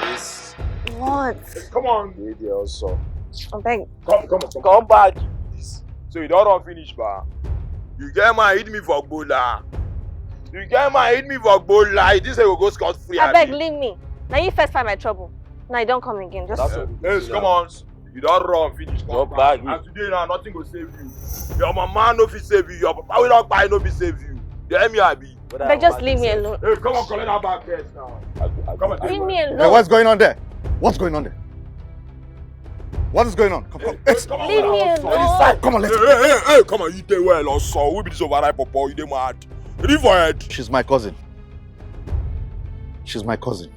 Yes. What? Come on, lady, also. I beg. Come back. So you don't run finish, ba? You get man hit me for bola. You get man hit me for bola. This way we go scot free. I beg, leave me. Now you first find my trouble. Now you don't come again. Just yes, come on. You don't run finish. Come back. And today now nothing will save you. Your mama no fit save you. Your papa will not buy no fit save you. You hear me, Abi? Beg, just leave me alone. Hey, come on, collect that bag first now. Come on, leave me alone. Hey, what's going on there? What's going on there? What is going on? Come. Come on, leave me alone. Come on, let's Hey, come on, you stay well also. We be this overripe papa, you dey mad. Ready for head. She's my cousin. She's my cousin.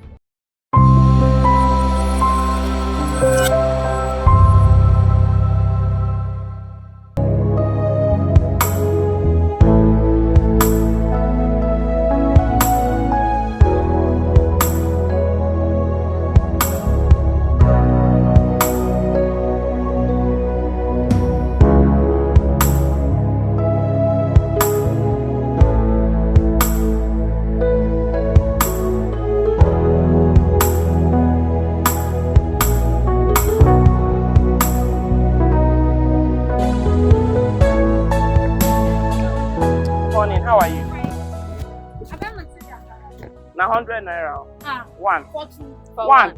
How are you? Now 100 naira. One. One.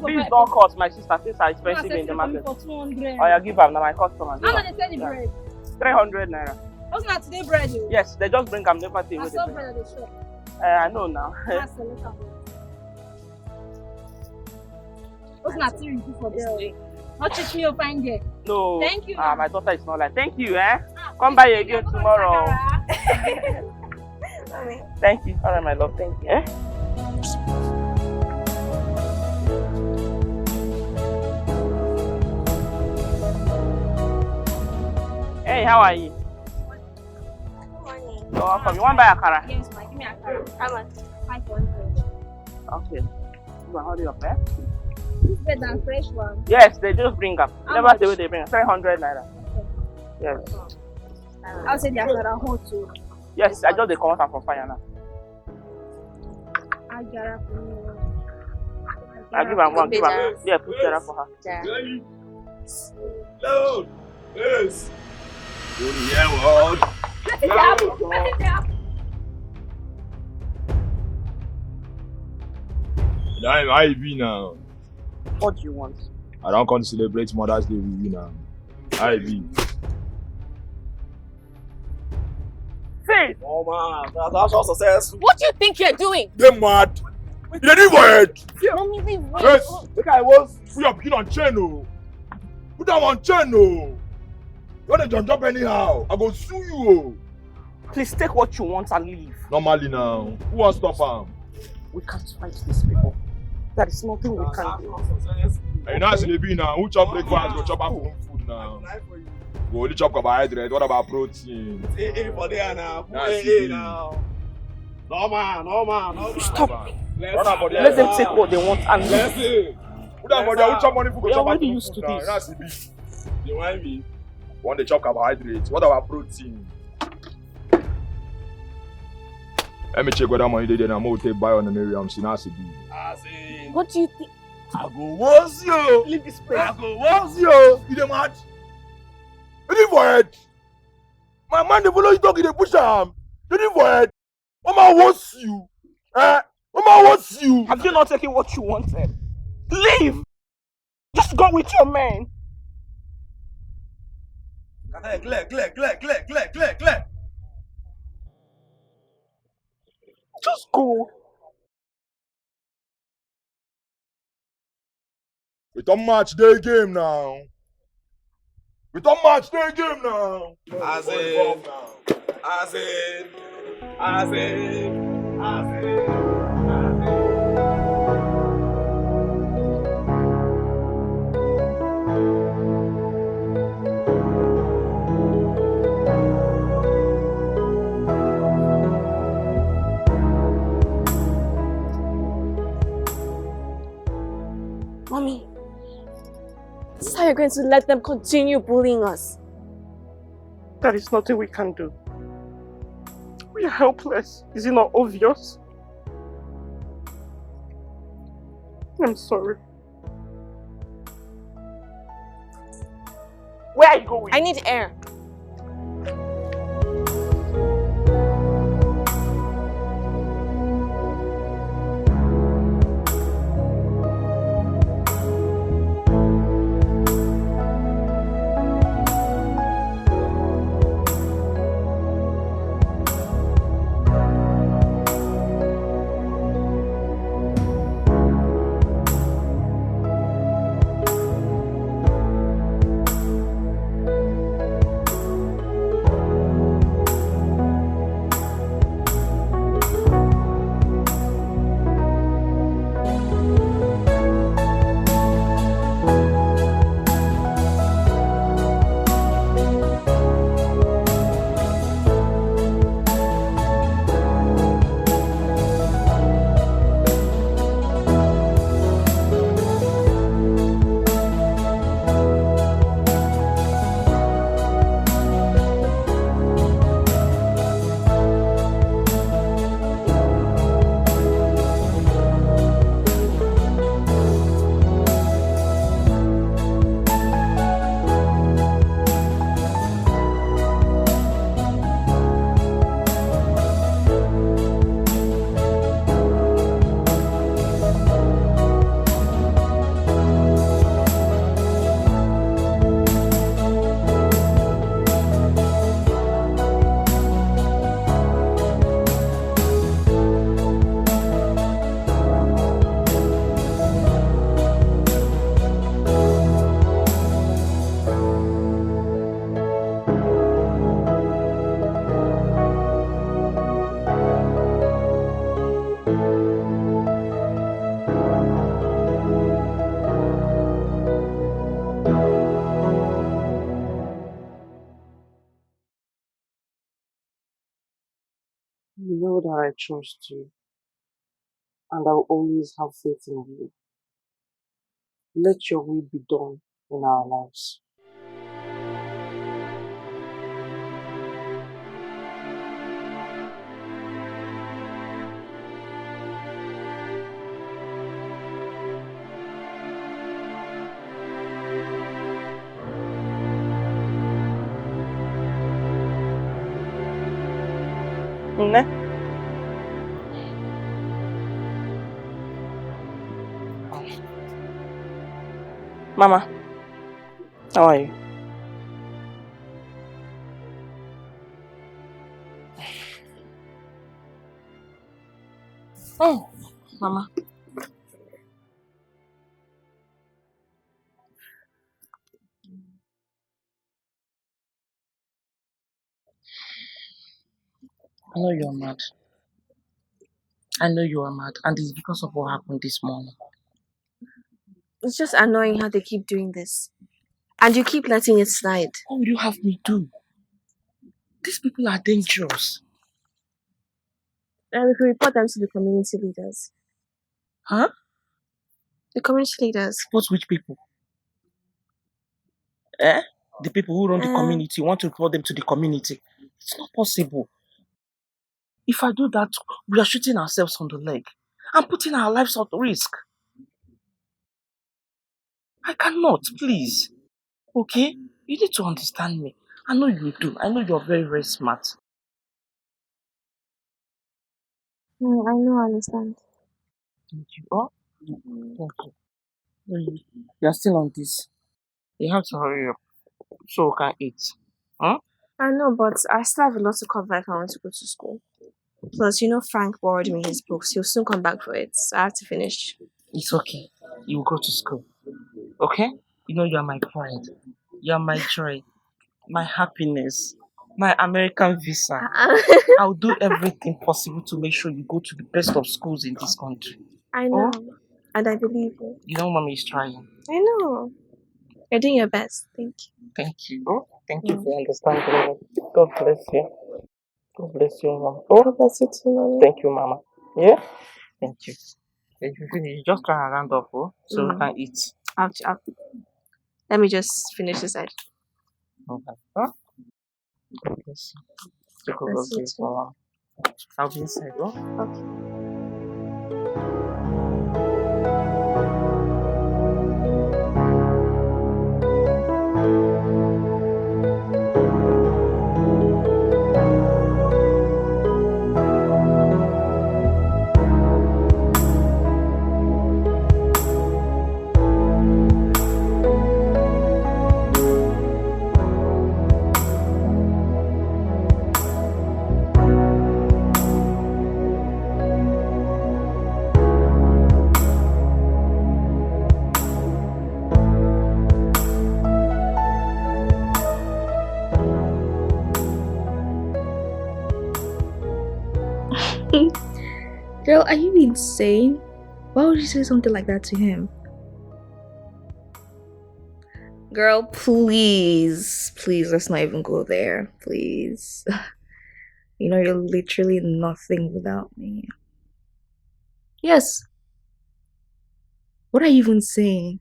Please don't cost my sister. Things are expensive in the market. Oh, yeah, give her now my customer. How much they bread? 300 naira. What's not today bread? Yes, they just bring them never take. I saw bread at the shop. I know now. What's not today for this? Not teach me your fine there. No. Thank you. My daughter is not like. Thank you, eh? Come by again tomorrow. Thank you. All right, my love. Thank you. Eh? Hey, how are you? Good morning. You're welcome. You want to buy akara? Yes, ma. Give me a car. How much? 500. Okay. You want to hold it up, eh? This bread and fresh one. Yes, they just bring up. How Never much? say what they bring. 300 naira. Yes. I'll say the akara hot too. Yes, I just they come out from fire now. I give her one. Give her. Yeah, put Jara for her. Hello. Yes. Yeah, how you be now? What do you want? I don't come to celebrate Mother's Day with you now. How you be? Say! Oh man, that's all successful. What do you think you're doing? They mad. You dey do for head. Mommy, leave. Yes. The guy was put your pikin on chain, oh. Put them on chain, oh. You want to jump anyhow? I go sue you, oh. Please take what you want and leave. Normally now. Who wants to stop him? We can't fight these people. There is nothing we can do. And you know as they be now. Who chop breakfast? Go chop afternoon food now. Go only chop carbohydrate. What about protein? For there now. Now. No man. Stop. Let them take what they want and leave. Who that for there? Who chop money food? Go chop already afternoon used food to now. this. You know as it be. You want me? Want to chop carbohydrates? What about protein? Let me check whether money they there. I'm going to buy on an area. I'm seeing as it be. What do you think? I go once you. Leave this place. I go once you. You dey mad? You dey for head? My man dey follow you talk. You dey push am. You dey for head? Mama wants you. Mama wants you. Have you not taken what you wanted? Leave. Just go with your man. Clear. Just go. We don't match day game now. As in. Mommy, this is how you're going to let them continue bullying us. There is nothing we can do. We are helpless. Is it not obvious? I'm sorry. Where are you going? I need air. You know that I trust you, and I'll always have faith in you. Let your will be done in our lives. Nne? Mama, how are you? Oh, Mama. I know you're mad. I know you are mad, and it's because of what happened this morning. It's just annoying how they keep doing this. And you keep letting it slide. What will you have me do? These people are dangerous. And we can report them to the community leaders. Huh? The community leaders. What which people? Eh? The people who run the community want to report them to the community. It's not possible. If I do that, we are shooting ourselves on the leg and putting our lives at risk. I cannot, please. Okay? You need to understand me. I know you do. I know you're very, very smart. I know, I understand. Thank you. Oh, thank you. You're still on this. You have to hurry up so we can eat. Huh? I know, but I still have a lot to cover if I want to go to school. Plus, Frank borrowed me his books. He'll soon come back for it. So I have to finish. It's okay. You will go to school. Okay? You know you're my pride. You're my joy. My happiness. My American visa. I'll do everything possible to make sure you go to the best of schools in this country. I know. Oh? And I believe you. You know mommy is trying. I know. You're doing your best. Thank you. Thank you. Oh, thank you for understanding. God bless you. God bless you, mama. Oh, God bless you too, mommy. Thank you, mama. Yeah? Thank you. If you finish, just try and round up, oh, so we can eat. Let me just finish this side. Okay. Huh? God bless you. Take over, please, mama. I'll be inside. Oh? Okay. Girl, are you insane? Why would you say something like that to him? Girl, please, let's not even go there, please. You know, you're literally nothing without me. Yes. What are you even saying?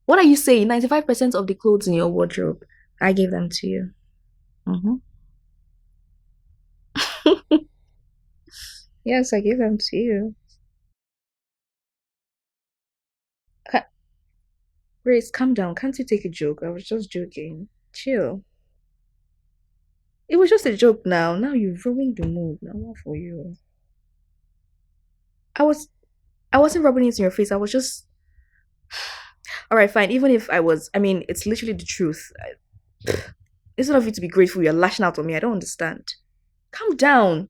What are you saying? 95% of the clothes in your wardrobe, I gave them to you. Yes, I gave them to you. Grace, calm down. Can't you take a joke? I was just joking. Chill. It was just a joke now. Now you've ruined the mood. Now what for you? I wasn't rubbing it in your face. I was just alright, fine. Even if I was, I mean, it's literally the truth. Instead of you to be grateful, you're lashing out on me. I don't understand. Calm down.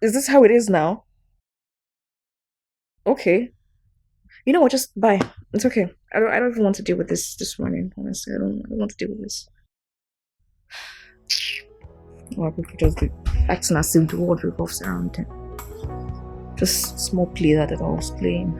Is this how it is now? Okay. You know what? Just bye. It's okay. I don't even want to deal with this morning. Honestly, I don't want to deal with this. Well, people just be acting as if the world revolves around them. Just small play that I was playing.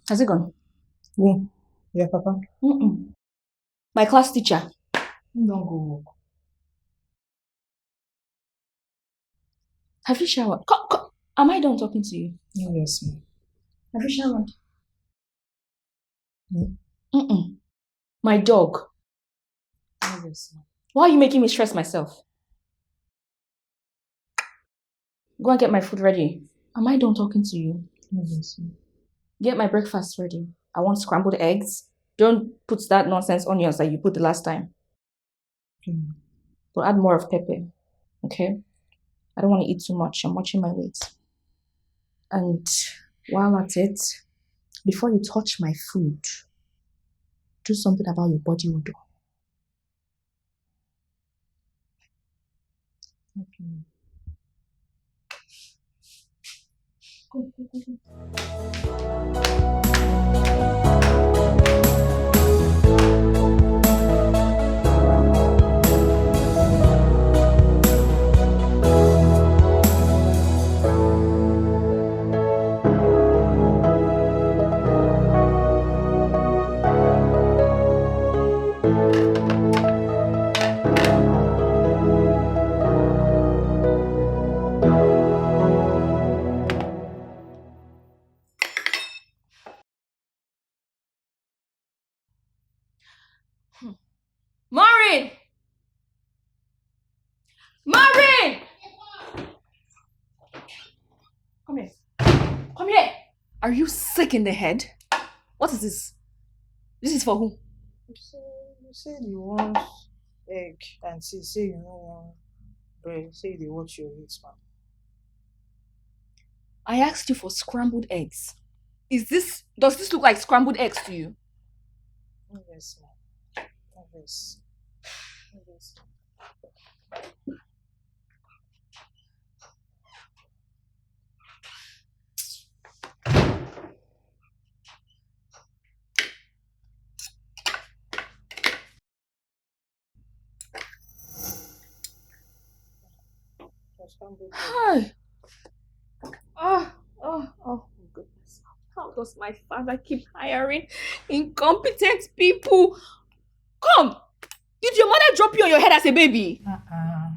Has it gone? Yeah. Yeah, Papa. My class teacher. Don't go work. Have you showered? Am I done talking to you? Yes, ma'am. Have you showered? Yeah. My dog. Yes, ma'am. Why are you making me stress myself? Go and get my food ready. Am I done talking to you? Yes, ma'am. Get my breakfast ready. I want scrambled eggs. Don't put that nonsense onions that you put the last time. Okay. But add more of pepper. Okay? I don't want to eat too much. I'm watching my weight. And while at it, before you touch my food, do something about your body odor. Okay. Go. Maureen! Maureen! Come here. Come here! Are you sick in the head? What is this? This is for who? You said you want egg and say you don't want bread. Say they watch your weight, ma'am. I asked you for scrambled eggs. Does this look like scrambled eggs to you? Yes, ma'am. Yes. Yes. Hi. Oh, goodness. How does my father keep hiring incompetent people? Come! Did your mother drop you on your head as a baby?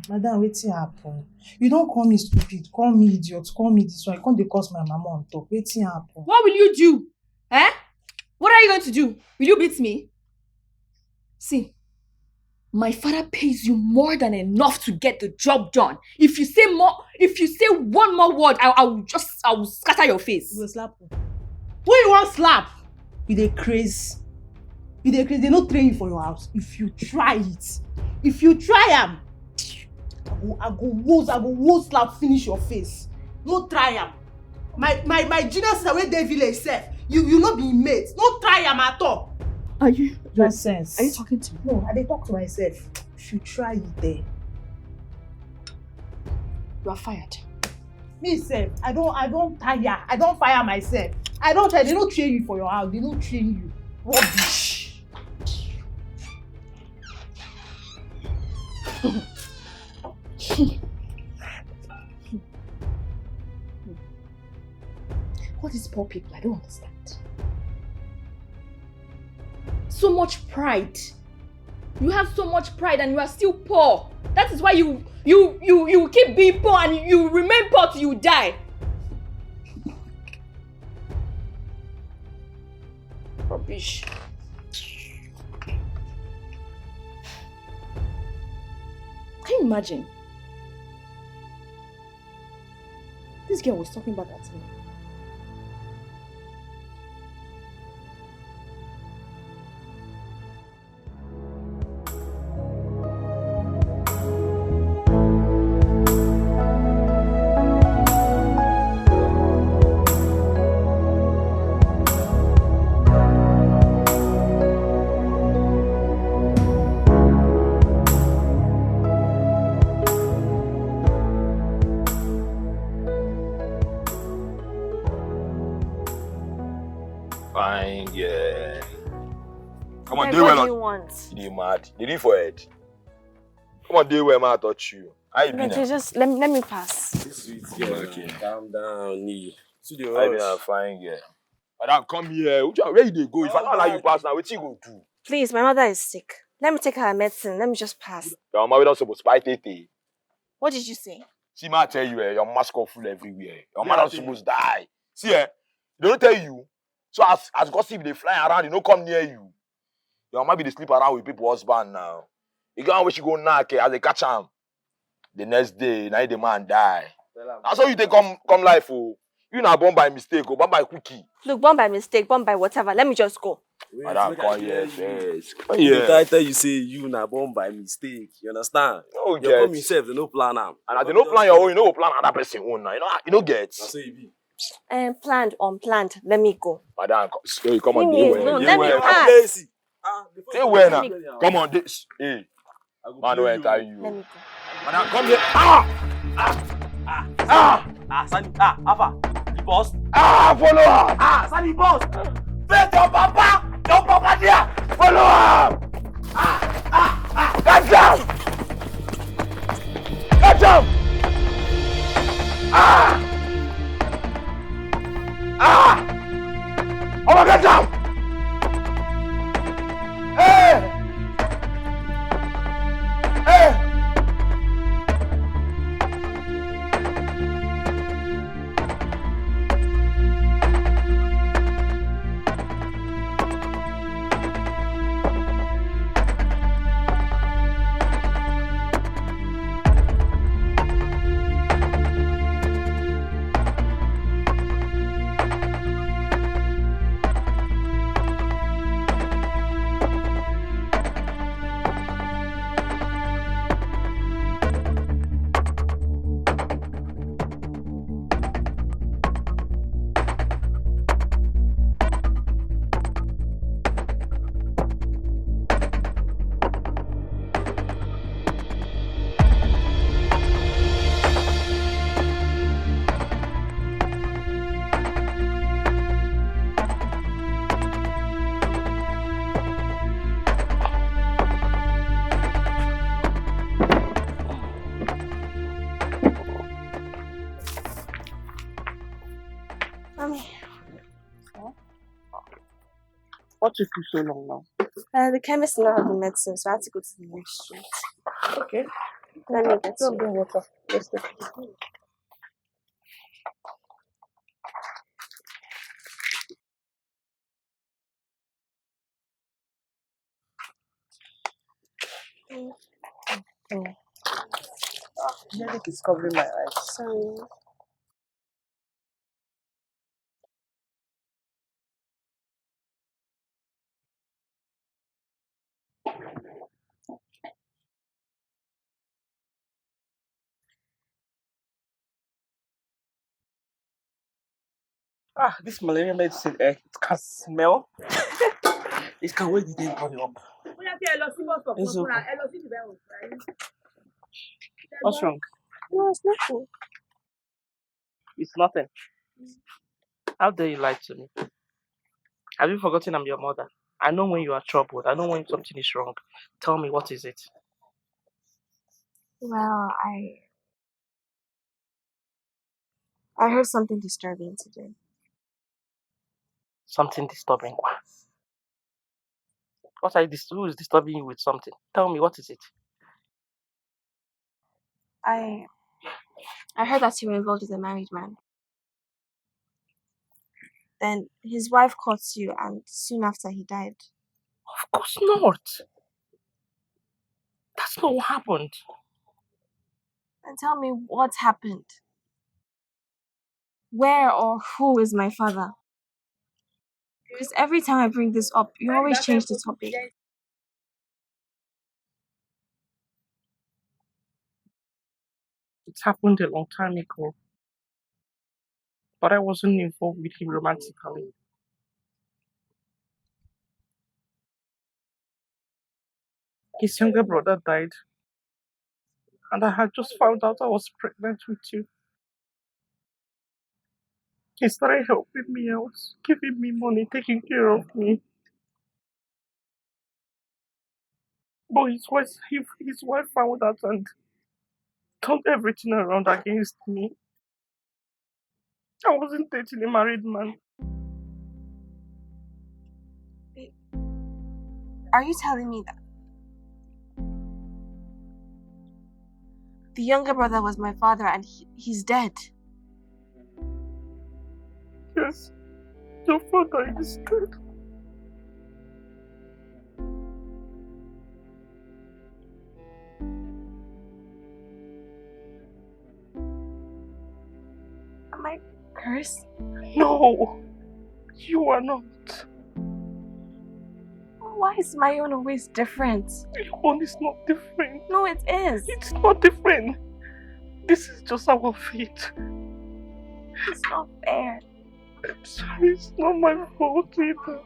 Madam, wetin happen? You don't call me stupid, call me idiot, call me this one. You can't cause my mama on top. Wetin happen? What will you do? Eh? What are you going to do? Will you beat me? See, my father pays you more than enough to get the job done. If you say one more word, I will scatter your face. You go slap who? Who you want slap? You dey craze. They no train you for your house. If you try it, if you try am, I go slap finish your face. No try am. My junior sister wey dey village sef, you no be im mate. No try am at all. Are you Nonsense. Are you talking to me? No, I dey talk to myself. If you try it there. You are fired. Me sef, I don't tire. I don't fire myself. I don't try. They don't train you for your house. They don't train you. Rubbish. What is poor people? I don't understand. So much pride. You have so much pride and you are still poor. That is why you keep being poor and you remain poor till you die. Rubbish. Can you imagine? This girl was talking back at me. Fine, yeah. Come on, Like, do what well. do you want? You mad? Did you for it? Come on, do well, man. I touch you. How you been? Okay, just let me pass. Sweet girl. Okay. Calm down, knee. To the How you been? I'm rush. fine, yeah. Madam, come here. Where you dey go? If I don't allow you pass now, what you go do? Please, my mother is sick. Let me take her medicine. Let me just pass. Your mama don't supposed to buy tete. What did you say? See, man, I tell you, your mask got full everywhere. Your man don't supposed to die. See, they don't tell you. So as gossip they fly around, they don't come near you. Your mama be they sleep around with people's husband now. You go where she go knock as they catch him. The next day, now the man die. That's how you take come life, oh. You not born by mistake, or born by cookie. Look, born by mistake, born by whatever. Let me just go. Madam, come here, yes. Come Yeah. here. I tell you say you na born by mistake. You understand? No Your come get. yourself, they no plan am. And as they no plan your own, you know plan another person own now. You know get. That's how you be. Planned, unplanned. Let me go. Madam, come on, Leave dey me well. alone. Dey Let me well. pass. Lazy. Dey well now. Come on, this. Hey, man, no enter Let you. me go. Madam, come here. Sani, Alpha, the boss. Follow up. Sani, boss. Face your papa there. Follow up. Catch him. Catch him. Oh my God, catch him. Hey. Mommy. What took you so long now? The chemist did not have the medicine, so I had to go to the next street. Okay. Let me get Go you. bring water. Let's go. Headache is covering my eyes. Sorry. This malaria medicine, it can smell. It can wait the day body up. It's okay. What's wrong? No, it's nothing. It's nothing. How dare you lie to me? Have you forgotten I'm your mother? I know when you are troubled. I know when something is wrong. Tell me, what is it? Well, I heard something disturbing today. Something disturbing. Who is disturbing you with something? Tell me, what is it? I heard that you were involved with a married man. Then his wife caught you, and soon after he died. Of course not. That's not what happened. And tell me what happened. Where or who is my father? Because every time I bring this up, you always change the topic. It happened a long time ago. But I wasn't involved with him romantically. His younger brother died. And I had just found out I was pregnant with you. He started helping me out, giving me money, taking care of me. But his wife found out and turned everything around against me. I wasn't dating a married man. Are you telling me that the younger brother was my father and he's dead? Yes, your father is dead. Am I cursed? No, you are not. Why is my own always different? Your own is not different. No, it is. It's not different. This is just our fate. It's not fair. I'm sorry, it's not my fault either.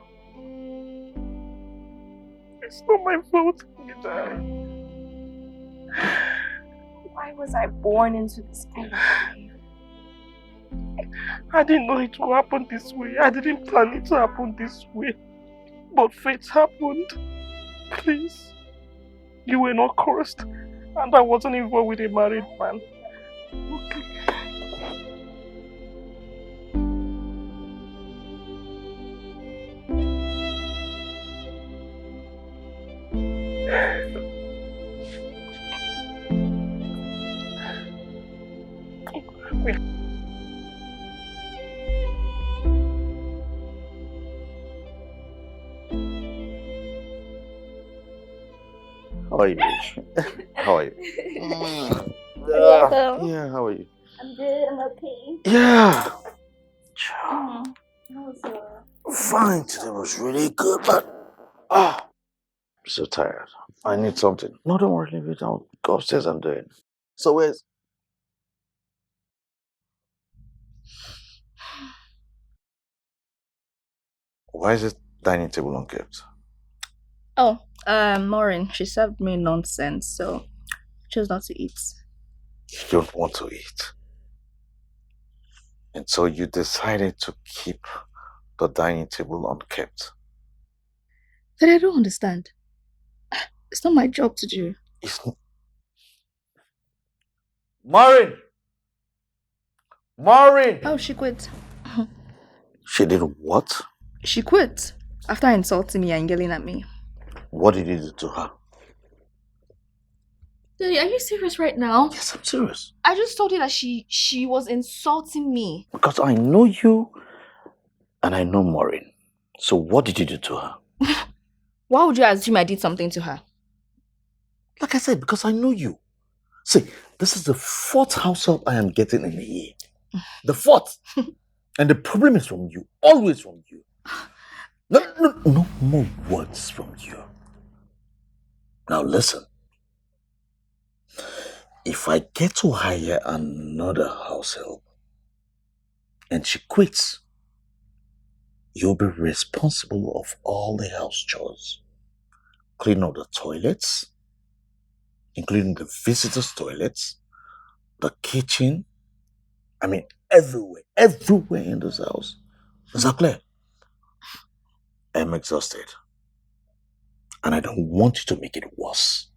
It's not my fault either. Why was I born into this kind of life? I didn't know it would happen this way. I didn't plan it to happen this way. But fate happened. Please. You were not cursed. And I wasn't involved with a married man. Okay. How are you? How are you? Yeah, how are you? I'm good. I'm okay. Yeah. Also, Fine. Today was really good, but I'm so tired. I need something. No, don't worry, leave it. I'll go upstairs and do it. So why is this dining table unkept? Oh, Maureen, she served me nonsense, so I chose not to eat. You don't want to eat. And so you decided to keep the dining table unkept. But I don't understand. It's not my job to do. It's Maureen! Maureen! Oh, she quit. She did what? She quit after insulting me and yelling at me. What did you do to her? Daddy, are you serious right now? Yes, I'm serious. I just told you that she was insulting me. Because I know you and I know Maureen. So what did you do to her? Why would you assume I did something to her? Like I said, because I know you. See, this is the 4th house help I am getting in a year. The 4th. And the problem is from you. Always from you. No more words from you. Now listen. If I get to hire another house help and she quits, you'll be responsible of all the house chores. Clean all the toilets, including the visitors' toilets, the kitchen. I mean, everywhere in this house. Is that clear? I'm exhausted. And I don't want you to make it worse.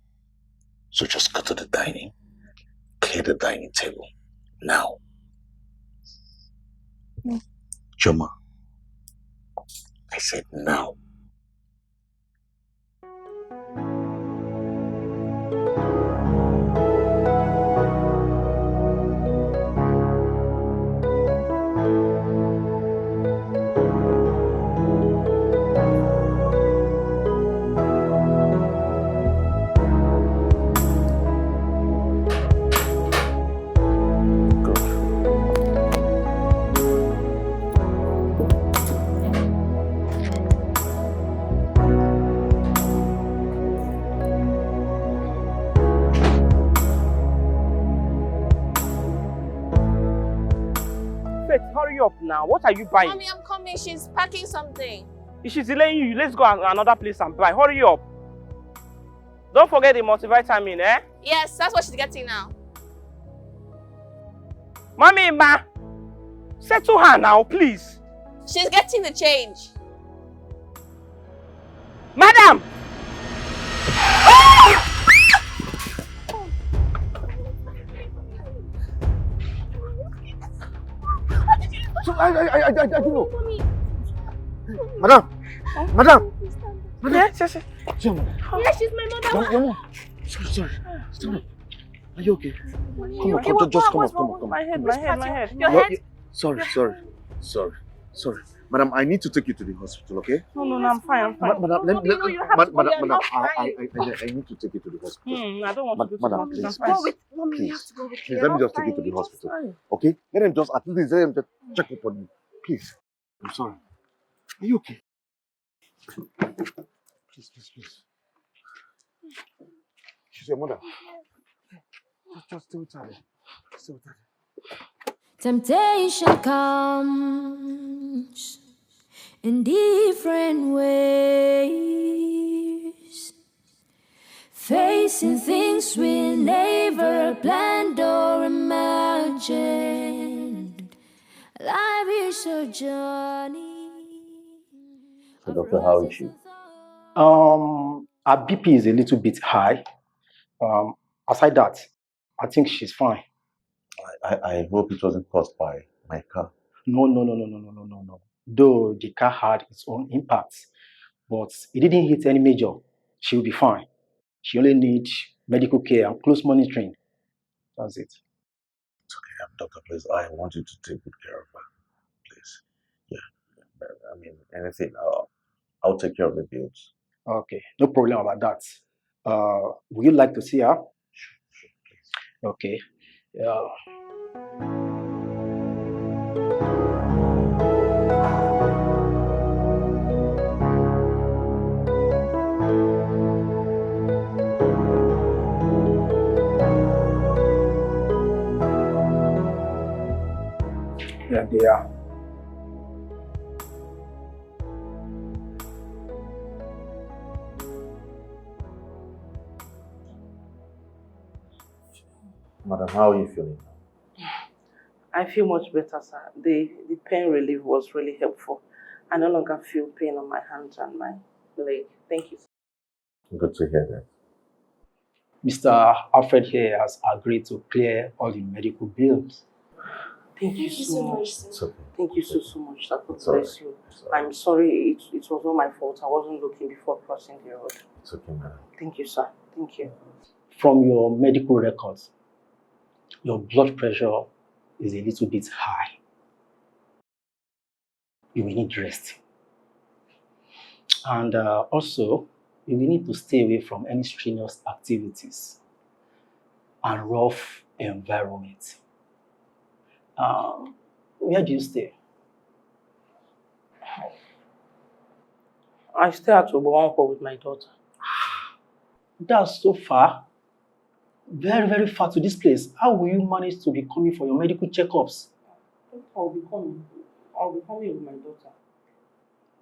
So just go to the dining, clear the dining table. Now. Choma, I said now. Hurry up now. What are you buying? Mommy, I'm coming. She's packing something. If she's delaying you, let's go another place and buy. Hurry up. Don't forget the multivitamin, eh? Yes, that's what she's getting now. Mommy, ma. Settle her now, please. She's getting the change. Madam! So I don't know. Madam! Madam! Yes. Yes, she's my mother. Mama. Sorry. Stand up. Are you okay? Come on, just come on. My head. Your head? Sorry. Madam, I need to take you to the hospital, okay? No, I'm fine. Madam, you have to go. Madam, I need to take you to the hospital. I don't want to go Madam, to please. the hospital. Go with mommy. You have to go with Please, let me just take you to the hospital, okay? Let them just check up on you. Please. I'm sorry. Are you okay? Please. She's your mother. Just stay with her. Temptation comes in different ways, facing things we never planned or imagined. Life is a journey. So, doctor, how is she? Her BP is a little bit high. Aside that, I think she's fine. I hope it wasn't caused by my car. No. Though the car had its own impact, but it didn't hit any major. She will be fine. She only needs medical care and close monitoring. That's it. It's okay, doctor, please. I want you to take good care of her. Please. Yeah. I mean, anything. I'll take care of the bills. Okay, no problem about that. Would you like to see her? Sure, please. Okay. Yeah, they are. Madam, how are you feeling? I feel much better, sir. The pain relief was really helpful. I no longer feel pain on my hands and my leg. Thank you, sir. Good to hear that. Mr. Alfred here has agreed to clear all the medical bills. Thank you so much. It's okay. Thank you so much. That God It's all bless you. I'm sorry, it was not my fault. I wasn't looking before crossing the road. It's okay, madam. Thank you, sir. Thank you. From your medical records, your blood pressure is a little bit high. You will need rest. And also, you will need to stay away from any strenuous activities and rough environment. Where do you stay? I stay at Obowanko with my daughter. That's so far. Very, very far to this place. How will you manage to be coming for your medical checkups? I'll be coming. I'll be coming with my daughter.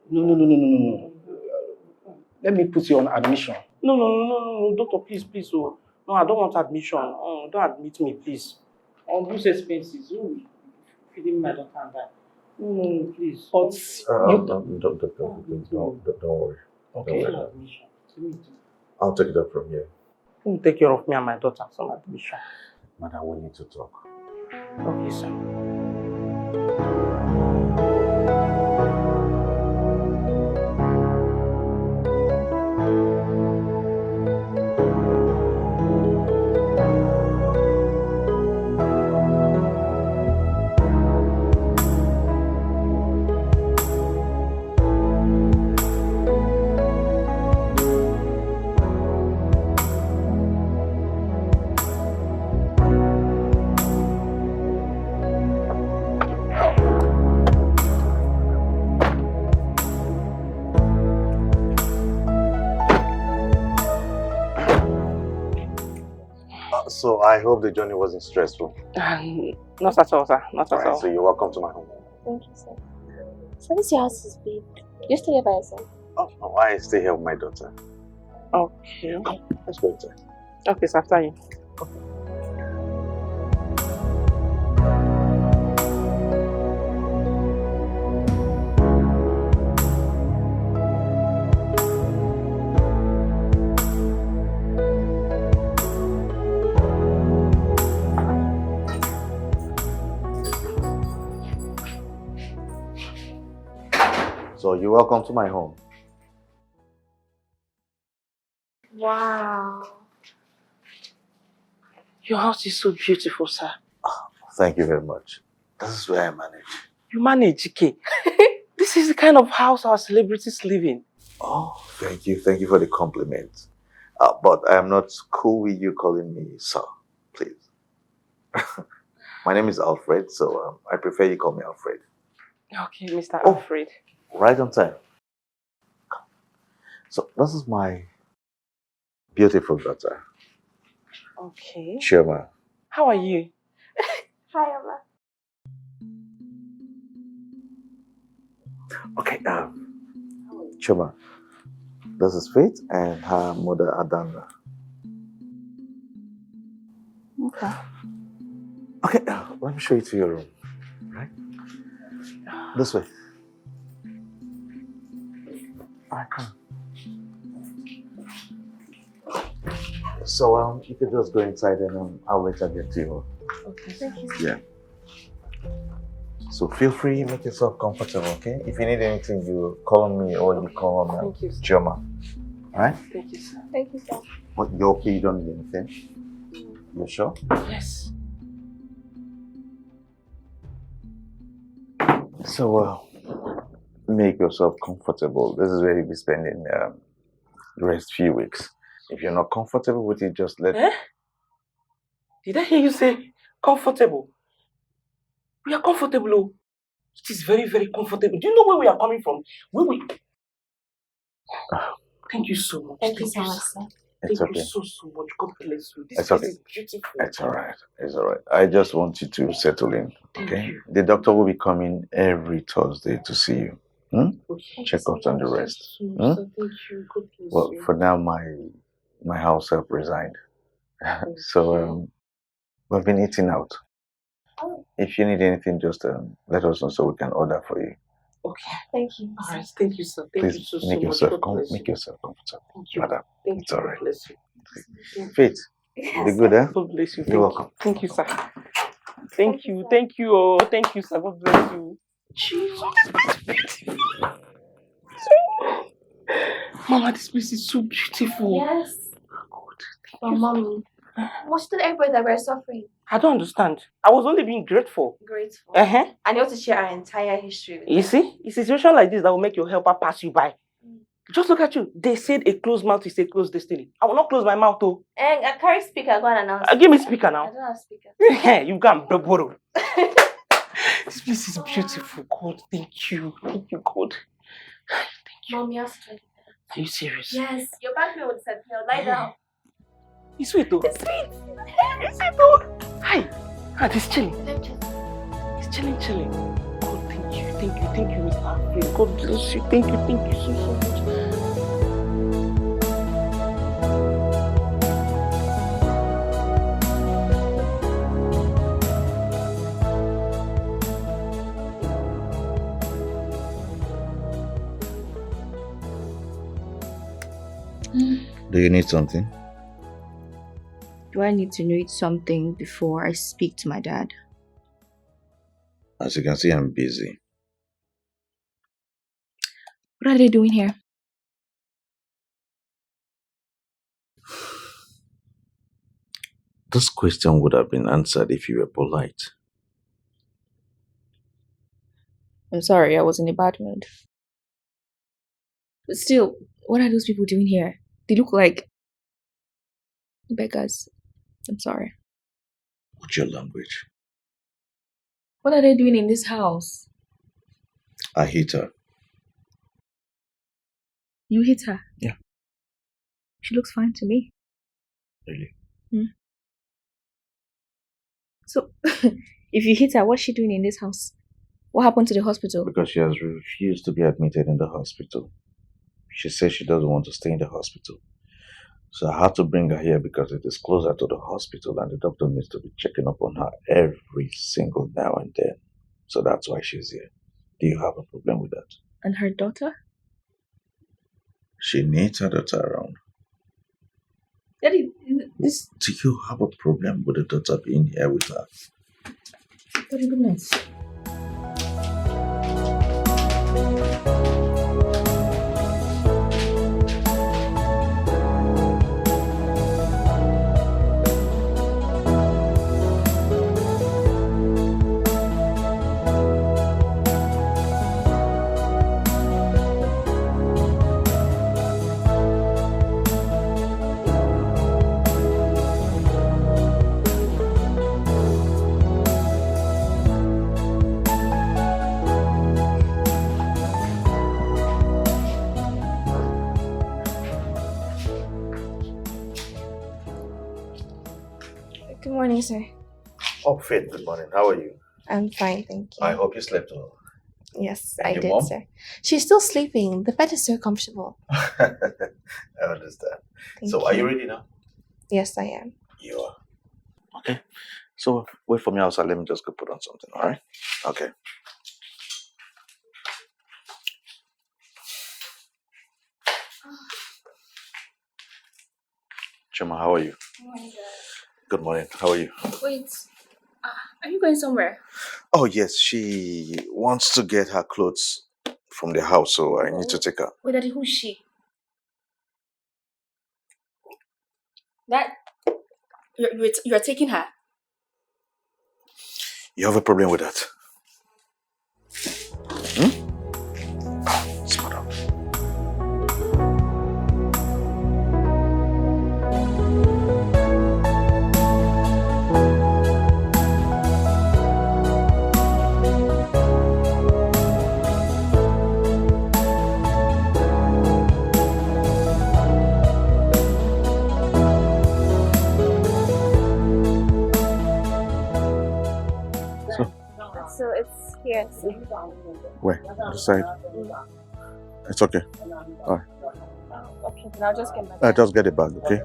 No. Let me put you on admission. No, doctor, please. Oh. No, I don't want admission. Oh, don't admit me, please. I'll lose expenses. Oh, feeding my daughter and that. No, please. But Don't worry. okay. Don't worry. I'll take it up from here. Who will take care of me and my daughter? Some admission. Madam, we need to talk. Okay, sir. So I hope the journey wasn't stressful. Not at all, sir. Not at Alright, all. so you're welcome to my home. Thank you, sir. So this your house is big. You stay here by yourself? Oh, no, I stay here with my daughter. Okay. Let's go inside. Okay, sir, after you. So you're welcome to my home. Wow. Your house is so beautiful, sir. Thank you very much. This is where I manage. You manage, GK. This is the kind of house our celebrities live in. Oh, thank you. Thank you for the compliment. But I am not cool with you calling me sir, please. My name is Alfred, so I prefer you call me Alfred. Okay, Mr. Alfred. Right on time. So this is my beautiful daughter, Okay. Chioma. How are you? Hi, Emma. Okay, Chioma. This is Faith and her mother Adana. Okay. Okay, let me show you to your room. Right? This way. Alright, come. So you can just go inside and I'll later get to you. Okay. Thank you. Yeah. So feel free, make yourself comfortable, okay? If you need anything, you call on me or you call on Thank you, sir. Chioma. Alright? Thank you, sir. Thank you, sir. But you're okay, you don't need anything? You sure? Yes. So make yourself comfortable. This is where you'll be spending the rest few weeks. If you're not comfortable with it, just let Did I hear you say comfortable? We are comfortable. Oh. It is very, very comfortable. Do you know where we are coming from? Where we... Thank you so much. Thank you so much, sir. It's Thank okay. you so much. God bless you. This It's place okay. is beautiful. It's alright. It's alright. I just want you to settle in. Thank Okay? you. The doctor will be coming every Thursday to see you. Okay. Check out on the rest. Thank you. Thank you. God bless Well, you. for now, my house help resigned. So we've been eating out. If you need anything, just let us know so we can order for you. Okay. Thank you. All right. Thank you, sir. Thank you Please so make much. yourself God bless make you. yourself comfortable. Thank you. Madam, Thank it's you. alright. God bless you. Faith, Yes, be good, eh? God bless you. You're Thank welcome. you. Thank you, sir. Thank you. Thank you. Oh, thank you, sir. God bless you. Jesus, this place is beautiful. Mama, this place is so beautiful. Yes. God, But mommy, what's the everybody that we're suffering? I don't understand. I was only being grateful. Grateful. Uh-huh. And you want to share our entire history with You them. see, it's a situation like this that will make your helper pass you by. Just look at you. They said a closed mouth is a closed destiny. I will not close my mouth though. And I carry speaker, go and announce. Give me speaker I now. don't have speaker. You can borrow. This place is beautiful. God, thank you. Thank you, God. Thank you. Mommy, I'm sweet. Are you serious? Yes. Your back pain will disappear. Lie down. It's sweet though. It's sweet. It's sweet though. Hi. It's chilling. Let me just... It's chilling. God, thank you, Mr. Alfred. God bless you. Thank you so much. Do you need something? Do I need to know something before I speak to my dad? As you can see, I'm busy. What are they doing here? This question would have been answered if you were polite. I'm sorry, I was in a bad mood. But still, what are those people doing here? They look like beggars. I'm sorry. What's your language? What are they doing in this house? I hit her. You hit her? Yeah. She looks fine to me. Really? So, if you hit her, what's she doing in this house? What happened to the hospital? Because she has refused to be admitted in the hospital. She says she doesn't want to stay in the hospital. So I had to bring her here because it is closer to the hospital and the doctor needs to be checking up on her every single now and then. So that's why she's here. Do you have a problem with that? And her daughter? She needs her daughter around. Daddy, this... Do you have a problem with the daughter being here with her? Daddy, goodness. Good morning, sir. Oh, Faith, good morning. How are you? I'm fine, thank you. I hope you slept well. Yes, And I your did, mom? sir. She's still sleeping. The bed is so comfortable. I understand. Thank So, are you ready now? Yes, I am. You are. Okay. So, wait for me outside. Let me just go put on something, all right? Okay. Chima, how are you? Good morning. How are you? Wait, are you going somewhere? Oh, yes. She wants to get her clothes from the house, so I need to take her. Wait, Daddy, who's she? That... You're taking her? You have a problem with that? Smart up. So it's here. Where? On the side? It's okay. All right. Okay, then I'll just get back. Just get it back, okay?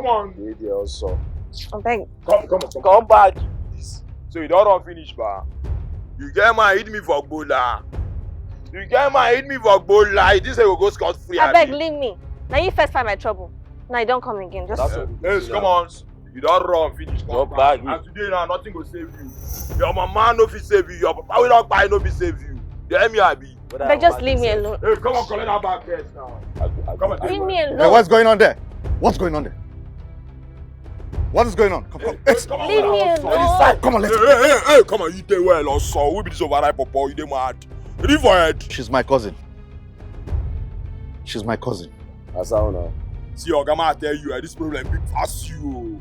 on. Lady also. I beg. Come back. So you don't run finish, ba. You get man hit me for Gbola. You get man hit me for Gbola. This say we go scot free. I beg, leave me. Now you first find my trouble. Now you don't come again. Just Yes, come on. You don't run finish. Come back. And today now nothing go save you. Your mama no fit save you. Your papa will not buy no fit save you. You hear me, Abi? beg, just leave me alone. Hey, come on, collect that bag first now. Come on, Leave me alone. Hey, what's going on there? What's going on there? What is going on? Come on. Leave me alone. Come on, let's Hey, come on, you dey well also. We be this overripe papa, you dey mad. Leave for head. She's my cousin. She's my cousin. That's how now. See, Ogama, I tell you, this problem big pass you.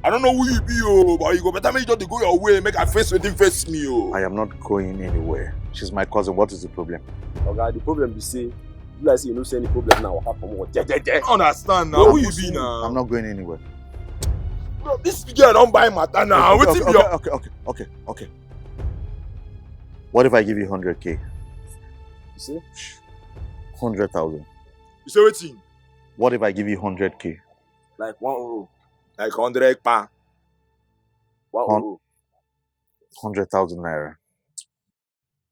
I don't know who you be, but you go better make you just go your way, make her face wetin face me. I am not going anywhere. She's my cousin. What is the problem? Okay, the problem be say, you like say you no see any problem now. What happen? What? Understand now? Who you be now? I'm not going anywhere. Bro, this girl don't buy matter now. Okay. What if I give you 100K? You see? 100,000. You say wetin? What if I give you 100K? Like 1 euro. Like 100 pa. 1 euro. 100,000 naira.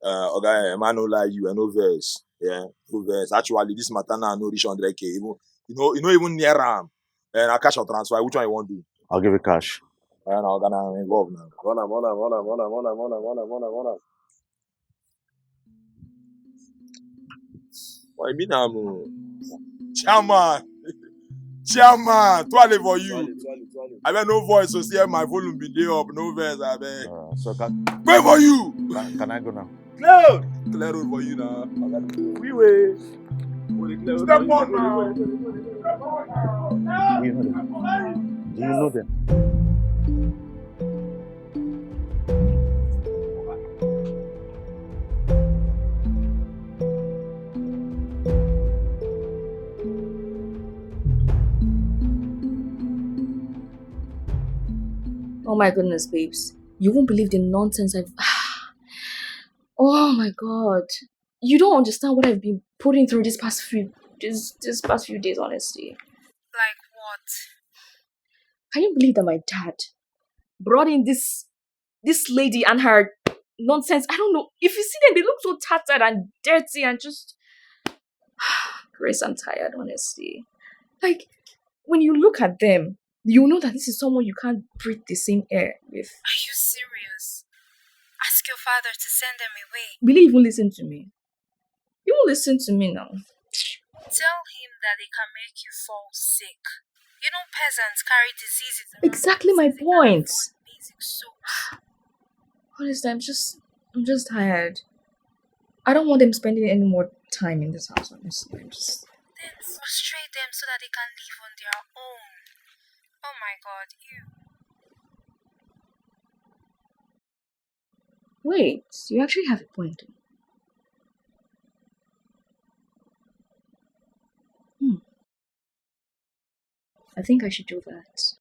Okay, man, no lie you, I no verse. Yeah, no verse. Actually, this matter now no reach 100K. Even you know even near am. And I cash or transfer. Which one you want to do? I'll give you cash. And I'm gonna involve now. Run am. What you mean I'm Chairman, toilet for you. I mean no voice, so see my volume be there up, no verse, I beg. So wait for you. Can I go now? Clear road for you now. We way. Step on now. Do you know them? Oh my goodness, babes. You won't believe the nonsense I've... Oh my god. You don't understand what I've been putting through this past few days, honestly. Like what? Can you believe that my dad brought in this lady and her nonsense? I don't know. If you see them, they look so tattered and dirty and just... Grace, I'm tired, honestly. Like, when you look at them, you know that this is someone you can't breathe the same air with. Are you serious? Ask your father to send them away. Will you even listen to me? You won't listen to me now. Tell him that they can make you fall sick. You know peasants carry diseases around. Exactly my point. Basic soaps. Honestly, I'm just tired. I don't want them spending any more time in this house, honestly. Then frustrate them so that they can live on their own. Oh my god, you. Wait, you actually have a point. I think I should do that.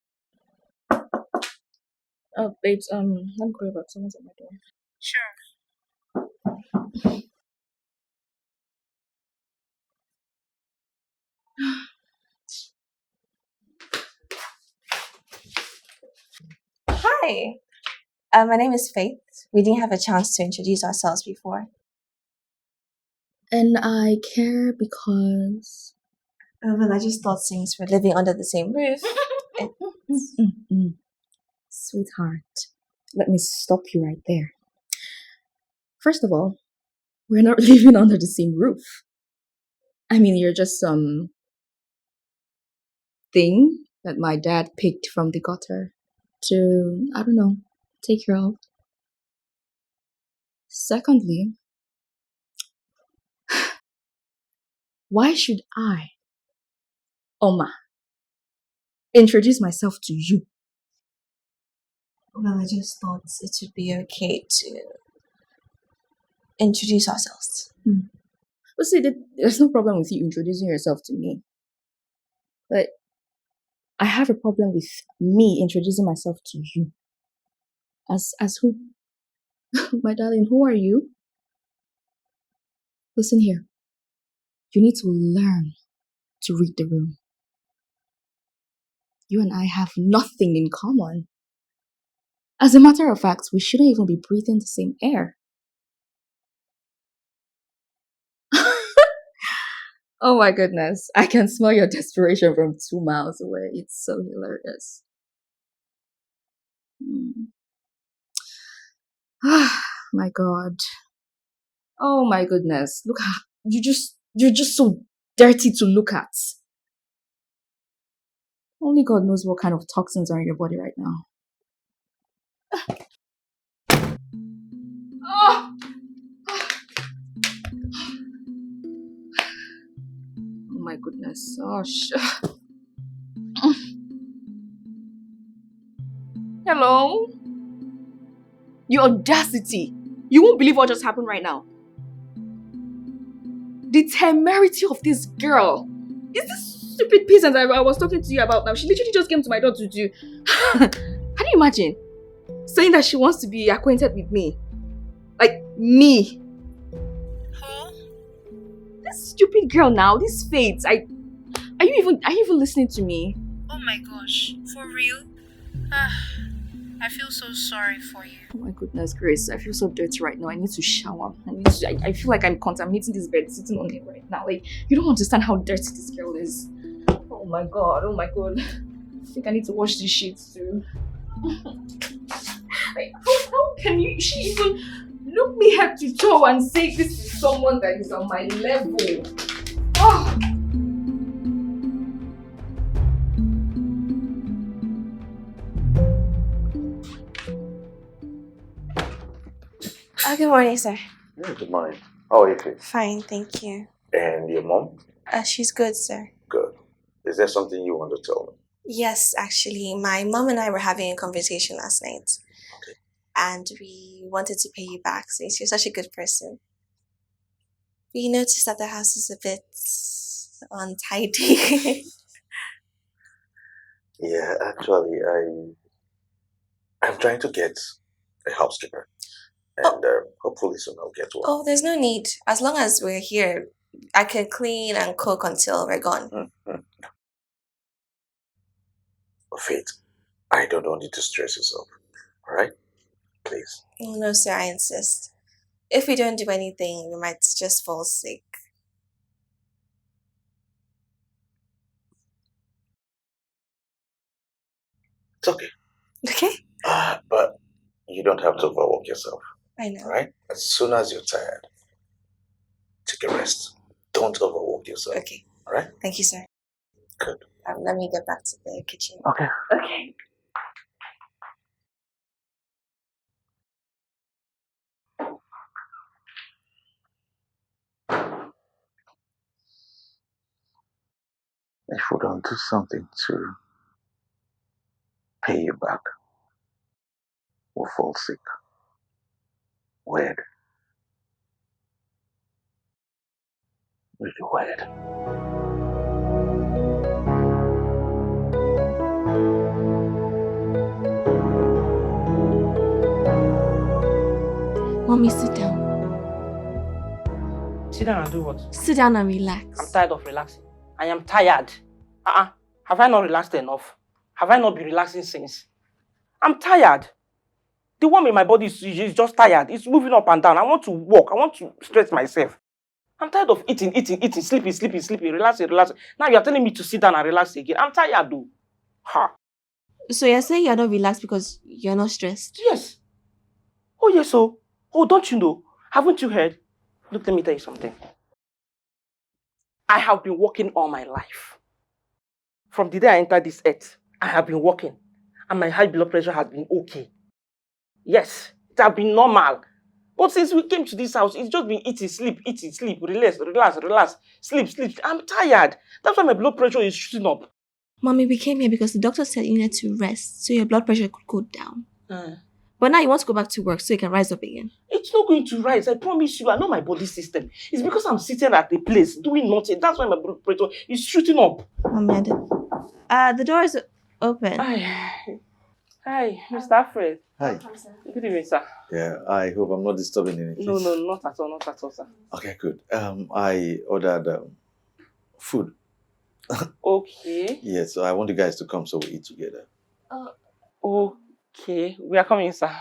Oh, babes, let me call you back. Someone's at my door. Sure. Hi. My name is Faith. We didn't have a chance to introduce ourselves before. And I care because... Well, I just thought since we're living under the same roof... Sweetheart, let me stop you right there. First of all, we're not living under the same roof. I mean, you're just some thing that my dad picked from the gutter to, I don't know, take care of. Secondly, why should I, Oma, introduce myself to you? Well, I just thought it would be okay to introduce ourselves. But see, there's no problem with you introducing yourself to me. But I have a problem with me introducing myself to you. As who? My darling, who are you? Listen here. You need to learn to read the room. You and I have nothing in common. As a matter of fact, we shouldn't even be breathing the same air. Oh my goodness. I can smell your desperation from 2 miles away. It's so hilarious. My God. Oh my goodness. Look how you're just so dirty to look at. Only God knows what kind of toxins are in your body right now. Oh, oh my goodness. Oh, Hello? Your audacity. You won't believe what just happened right now. The temerity of this girl. Is this stupid peasant I was talking to you about now? She literally just came to my door to do. Can you imagine? Saying that she wants to be acquainted with me. Like, me. Huh? This stupid girl now, this fate. Are you even listening to me? Oh my gosh, for real? I feel so sorry for you. Oh my goodness, Grace. I feel so dirty right now. I need to shower. I feel like I'm contaminating this bed sitting on it right now. Like, you don't understand how dirty this girl is. Oh my god, oh my god. I think I need to wash these sheets too. Like, how can she even look me head to toe and say this is someone that is on my level? Oh. Good morning, sir. Yeah, good morning. How are you, Chris? Fine, thank you. And your mom? She's good, sir. Good. Is there something you want to tell me? Yes, actually, my mom and I were having a conversation last night. Okay. And we wanted to pay you back since you're such a good person. We noticed that the house is a bit untidy. Yeah, actually, I'm trying to get a housekeeper. And hopefully soon I'll get one. Oh, there's no need. As long as we're here, I can clean and cook until we're gone. Mm-hmm. Faith, I don't want you to stress yourself. Alright? Please. No, sir, I insist. If we don't do anything, we might just fall sick. It's okay. Okay? But you don't have to overwork yourself. I know. Alright? As soon as you're tired, take a rest. Don't overwork yourself. Okay. Alright? Thank you, sir. Good. Let me get back to the kitchen. Okay. Okay. If we don't do something to pay you back, we'll fall sick. Weird. Really weird. Mommy, sit down. Sit down and do what? Sit down and relax. I'm tired of relaxing. I am tired. Have I not relaxed enough? Have I not been relaxing since? I'm tired. The worm in my body is just tired. It's moving up and down. I want to walk. I want to stretch myself. I'm tired of eating, sleeping, relaxing. Now you're telling me to sit down and relax again. I'm tired, though. Ha. So you're saying you're not relaxed because you're not stressed? Yes. Oh, yes, so. Oh, don't you know? Haven't you heard? Look, let me tell you something. I have been working all my life. From the day I entered this earth, I have been working. And my high blood pressure has been okay. Yes, it has been normal. But since we came to this house, it's just been eating, sleep, relax, sleep. I'm tired. That's why my blood pressure is shooting up. Mommy, we came here because the doctor said you needed to rest so your blood pressure could go down. But now you want to go back to work so you can rise up again. It's not going to rise, I promise you. I know my body system. It's because I'm sitting at the place doing nothing. That's why my blood pressure is shooting up. Mommy, the door is open. Hi, Mr. Alfred. Hi. Good evening, sir. Yeah, I hope I'm not disturbing anything. No, not at all, sir. Okay, good. I ordered food Okay. Yeah, so I want you guys to come so we eat together. Okay. We are coming, sir.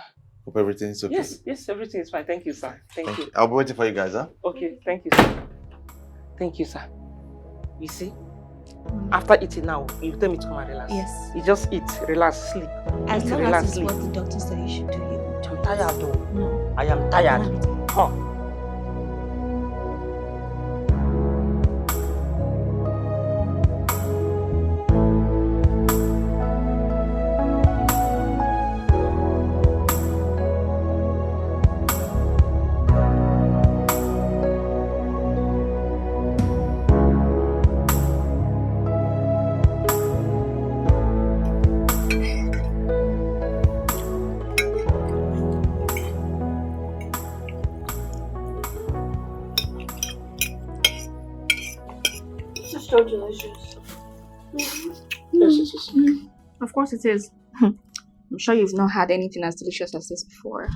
Hope everything is okay. Yes, everything is fine. Thank you, sir. Thank you. I'll be waiting for you guys, huh? Okay, thank you, sir. Thank you, sir. You see, after eating now, you tell me to come and relax. Yes. You just eat, relax, sleep. As Eat, long relax, as it's sleep. what the doctor said you should do, you will do. I'm tired though. No. I am tired. Huh. This is so delicious. Yes, it is. Of course it is. I'm sure you've not had anything as delicious as this before.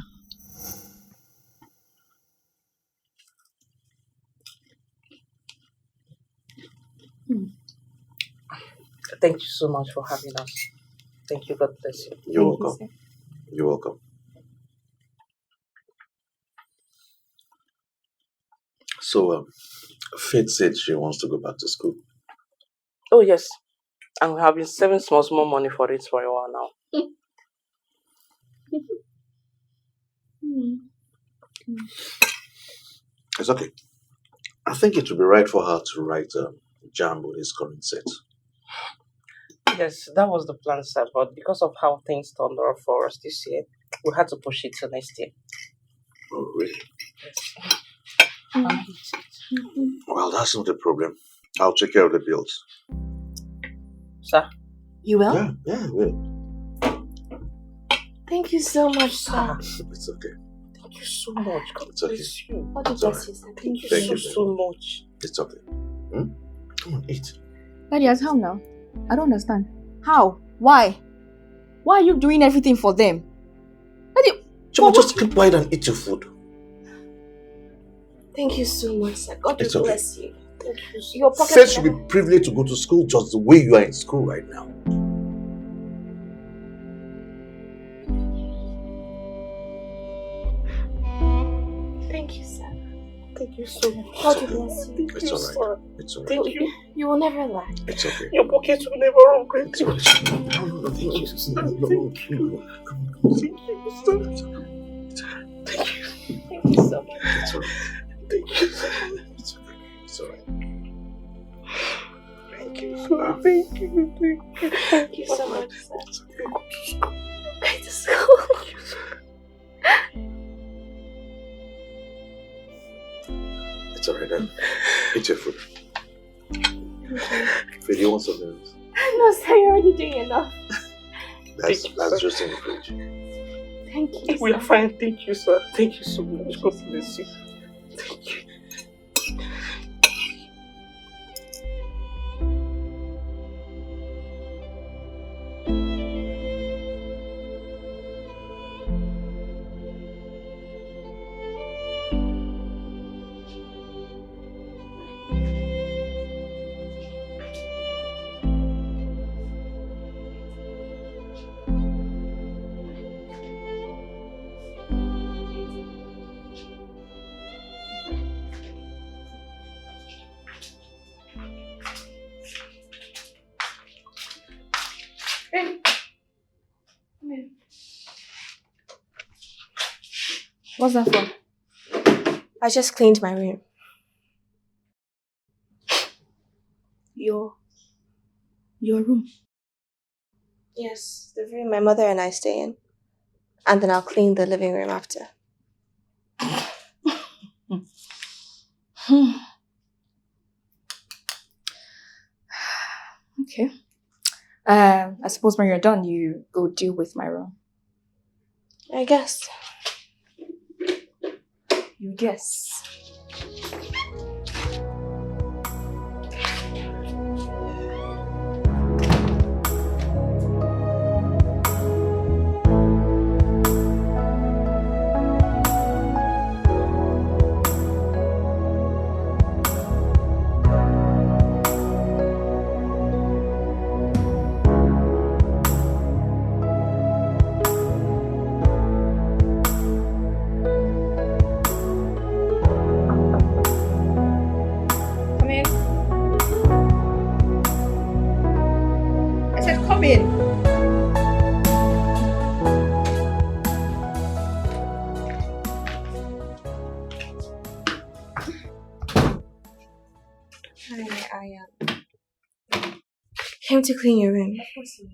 Thank you so much for having us. Thank you. God bless you. You're welcome. You're welcome. So, Faith said she wants to go back to school. Oh, yes. And we have been saving small money for it for a while now. It's okay. I think it would be right for her to write JAMB with his current set. Yes, that was the plan, sir. But because of how things turned out for us this year, we had to push it to next year. Oh, really? Yes. Well, that's not a problem. I'll take care of the bills. Sir? You will? Yeah, I will. Thank you so much, sir. It's okay. Thank you so much. God It's okay. bless you. God bless you, sir. Thank you Thank you so much. It's okay. Come on, eat. Daddy, as how now? I don't understand. How? Why? Why are you doing everything for them? Daddy, Chuma, just keep quiet and eat your food. Thank you so much, sir. God It's okay. bless you. Thank you so Your pocket Faith should be privileged to go to school just the way you are in school right now. Thank you, sir. Thank you so much. God bless you. It's alright. It's alright. Thank you. You will never lack. It's okay. Your pocket will never regret you. No, thank you. Thank you. Thank you. Thank you so much. It's alright. Thank you. It's okay. It's alright. Thank you. Thank you. Thank you so much, sir. It's okay. Go to school. It's alright then. Eat your food. Faith, you want something else? No, sir, you're already doing enough. That's just in the fridge. Thank you. We are fine. Thank you, sir. Thank you so much. God bless you. Thank you. what's that for? I just cleaned my room. Your room? Yes, the room my mother and I stay in. And then I'll clean the living room after. Okay. I suppose when you're done, you go deal with my room. I guess. You guess. Hi, I came to clean your room. Of course you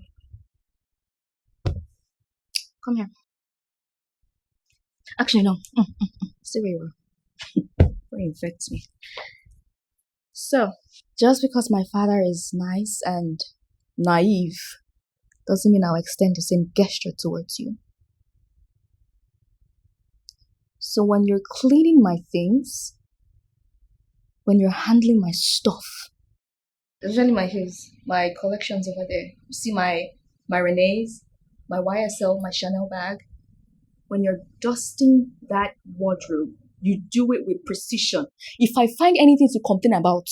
will. Come here. Actually, no. Stay where you were. Don't infect me. So, just because my father is nice and naive doesn't mean I'll extend the same gesture towards you. So when you're cleaning my things, when you're handling my stuff, especially my collections over there. You see my Renee's, my YSL, my Chanel bag. When you're dusting that wardrobe, you do it with precision. If I find anything to complain about,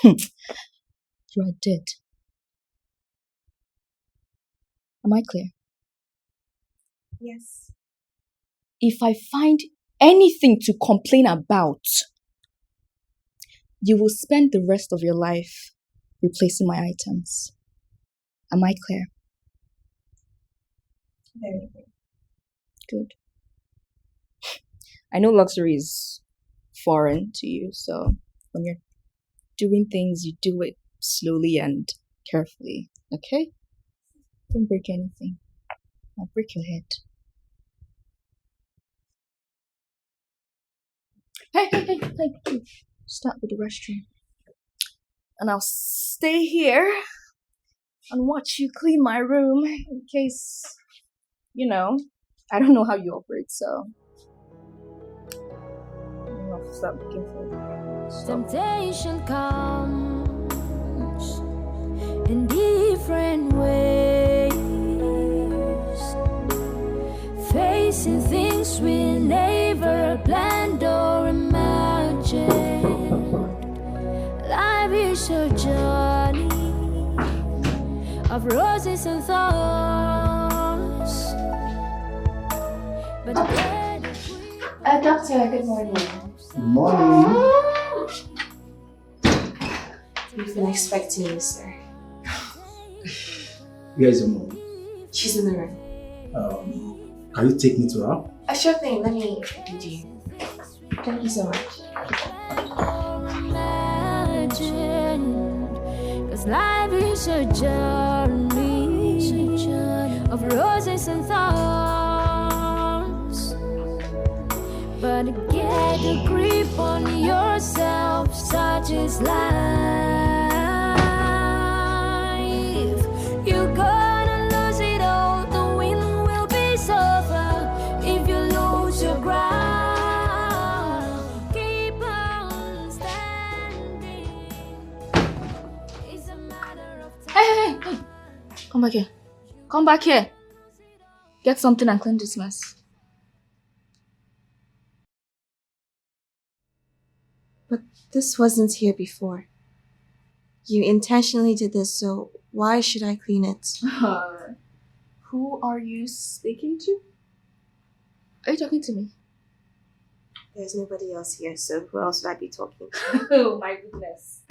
you are dead. Am I clear? Yes. If I find anything to complain about, you will spend the rest of your life replacing my items. Am I clear? Very good. Good. I know luxury is foreign to you, so when you're doing things, you do it slowly and carefully, okay? Don't break anything. I'll break your head. Hey. Start with the restroom. And I'll stay here and watch you clean my room in case, I don't know how you operate, so I'll start looking for stuff. Temptation comes in different ways, facing things we never planned or imagined. Life is a journey of roses and thorns. But Doctor, good morning. Good morning. We've been expecting you, sir. Where is your mom? She's in the room. Can you take me to her? Sure thing. Let me lead you. Thank you so much. Cause life is a journey of roses and thorns. But get a grip on yourself, such is life. You're gonna lose it all, the wind will be so far if you lose your ground. Keep on standing. It's a matter of time. Hey. Come back here. Come back here. Get something and clean this mess. But this wasn't here before. You intentionally did this, so why should I clean it? Who are you speaking to? Are you talking to me? There's nobody else here, so who else would I be talking to? Oh my goodness.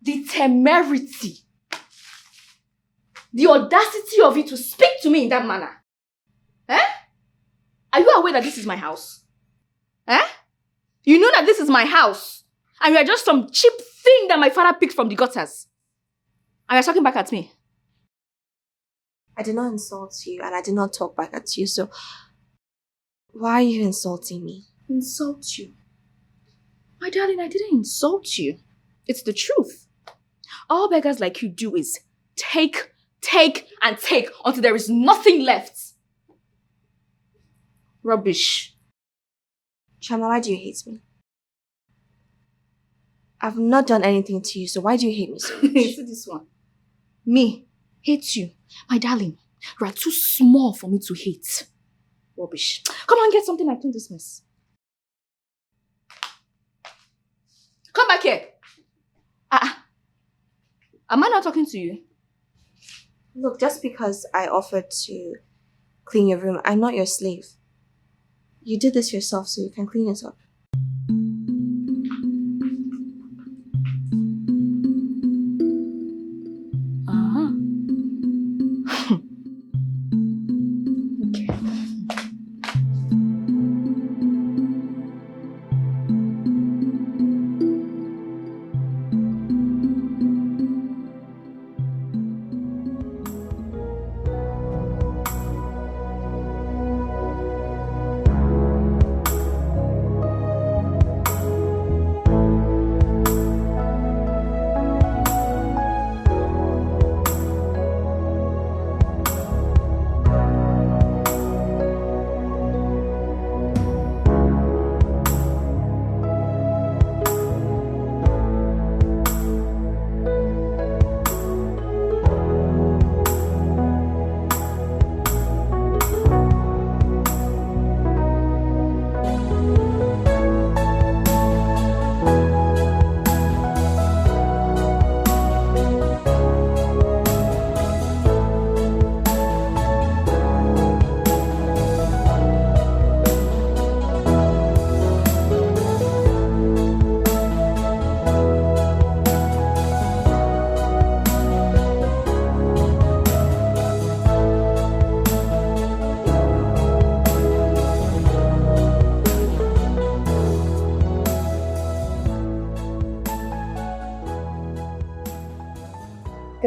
The temerity. The audacity of you to speak to me in that manner. Eh? Are you aware that this is my house? Eh? You know that this is my house. And you are just some cheap thing that my father picked from the gutters. And you're talking back at me. I did not insult you, and I did not talk back at you, so why are you insulting me? Insult you? My darling, I didn't insult you. It's the truth. All beggars like you do is take, and take until there is nothing left. Rubbish. Chama, why do you hate me? I've not done anything to you, so why do you hate me so much? See this one. Me hate you. My darling, you are too small for me to hate. Rubbish. Come on, get something and clean this mess. Come back here. Am I not talking to you? Look, just because I offered to clean your room, I'm not your slave. You did this yourself, so you can clean it up.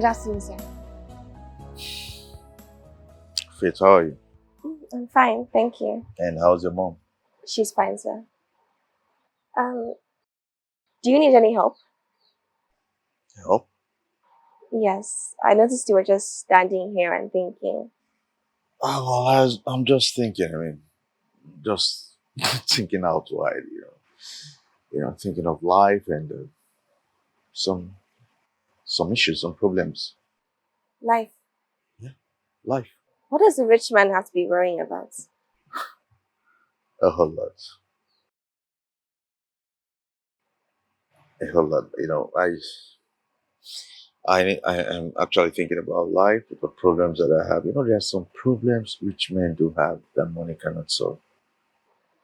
afternoon, sir. Faith, how are you? I'm fine, thank you. And how's your mom? She's fine, sir. Do you need any help? Help? Yes. I noticed you were just standing here and thinking. I'm just thinking, just thinking out wide, thinking of life and some issues, some problems. Life. Life. What does a rich man have to be worrying about? A whole lot. A whole lot. I am actually thinking about life, the problems that I have. There are some problems rich men do have that money cannot solve.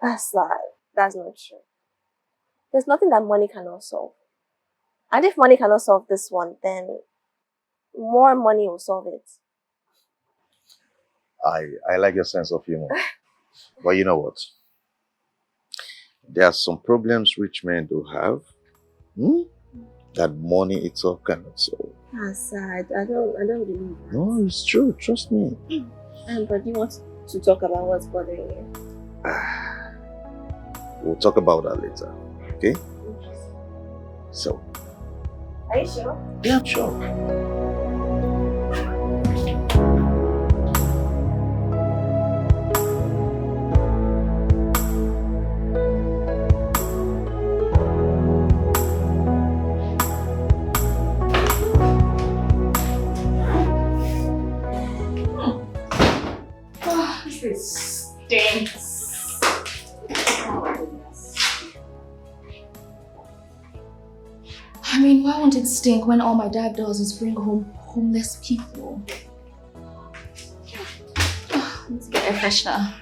That's not true. There's nothing that money cannot solve. And if money cannot solve this one, then more money will solve it. I like your sense of humor. But you know what? There are some problems rich men do have that money itself cannot solve. Sad. I don't believe that. No, it's true. Trust me. But you want to talk about what's bothering you? We'll talk about that later. Okay? So. Are you sure? Yeah, I'm sure. This stinks. Oh my goodness. I mean, why won't it stink when all my dad does is bring home homeless people? Let's get air freshener.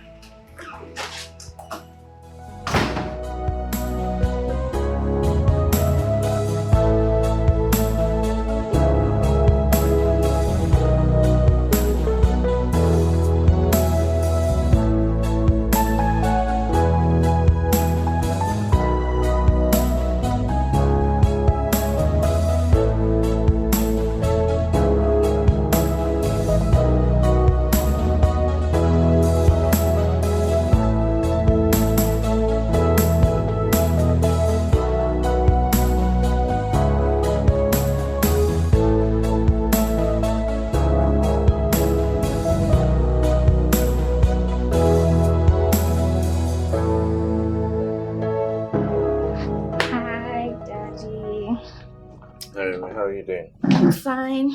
How are you doing? I'm fine.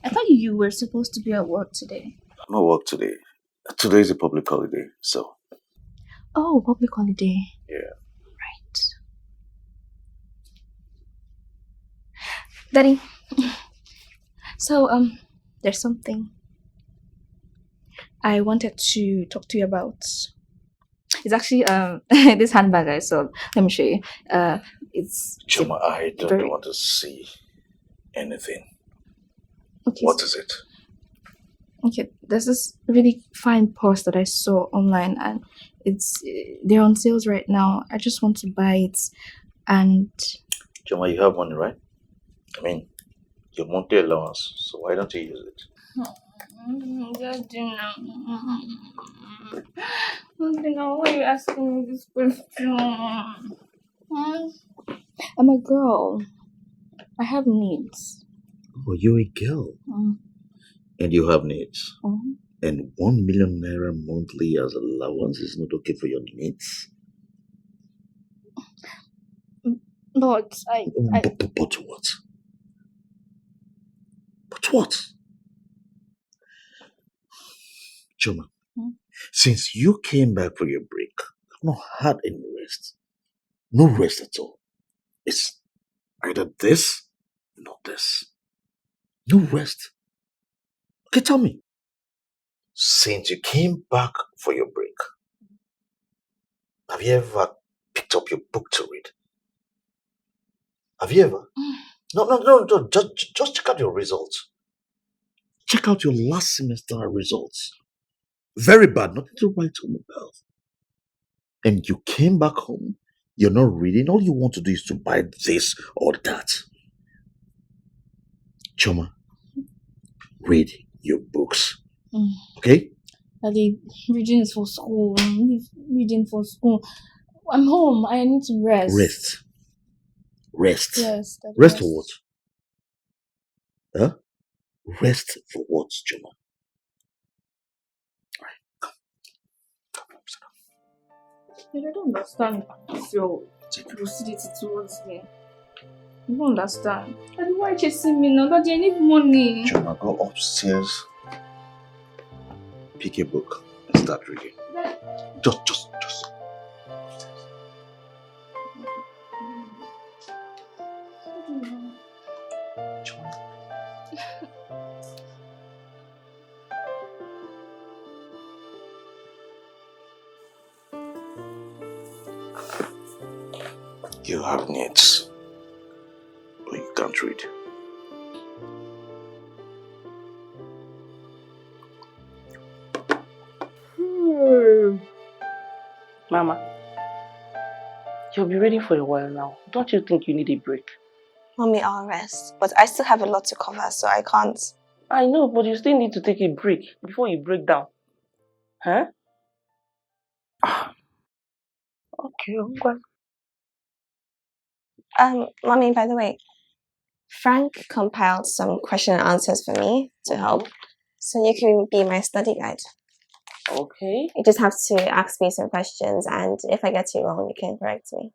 I thought you were supposed to be at work today. I'm at work today. Today is a public holiday, so. Oh, public holiday. Yeah. Right. Daddy. So, there's something I wanted to talk to you about. It's actually this handbag I saw. Let me show you. It's Chuma, I don't very... want to see anything. Okay. What is it? Okay, there's this really fine purse that I saw online, and they're on sales right now. I just want to buy it, and Chuma, you have money, right? I mean, your monthly allowance. So why don't you use it? Daddy, why are you asking me this question? I'm a girl. I have needs. Oh, you're a girl. And you have needs. And 1 million naira monthly as allowance is not okay for your needs? But But what? But what? Chuma, since you came back from your break, I've not had any rest. No rest at all. It's either this, not this. No rest. Okay, tell me. Since you came back for your break, have you ever picked up your book to read? Have you ever? No. Just check out your results. Check out your last semester results. Very bad, nothing to write home about. And you came back home, you're not reading, all you want to do is to buy this or that. Choma, read your books. Mm. Okay? Daddy, reading is for school. Reading for school. I'm home. I need to rest. Rest. Yes, Daddy, Rest for what? Huh? Rest for what, Joma? But I don't understand your lucidity towards me. I don't understand. Daddy, why are you chasing me now? Daddy, I need money. Joma, go upstairs. Pick a book and start reading. Just. You have needs, but you can't read. Mama, you'll be ready for a while now. Don't you think you need a break? Mommy, I'll rest. But I still have a lot to cover, so I can't. I know, but you still need to take a break before you break down. Huh? Okay, okay. Mommy, by the way, Frank compiled some question and answers for me to help. So you can be my study guide. Okay. You just have to ask me some questions, and if I get it wrong, you can correct me.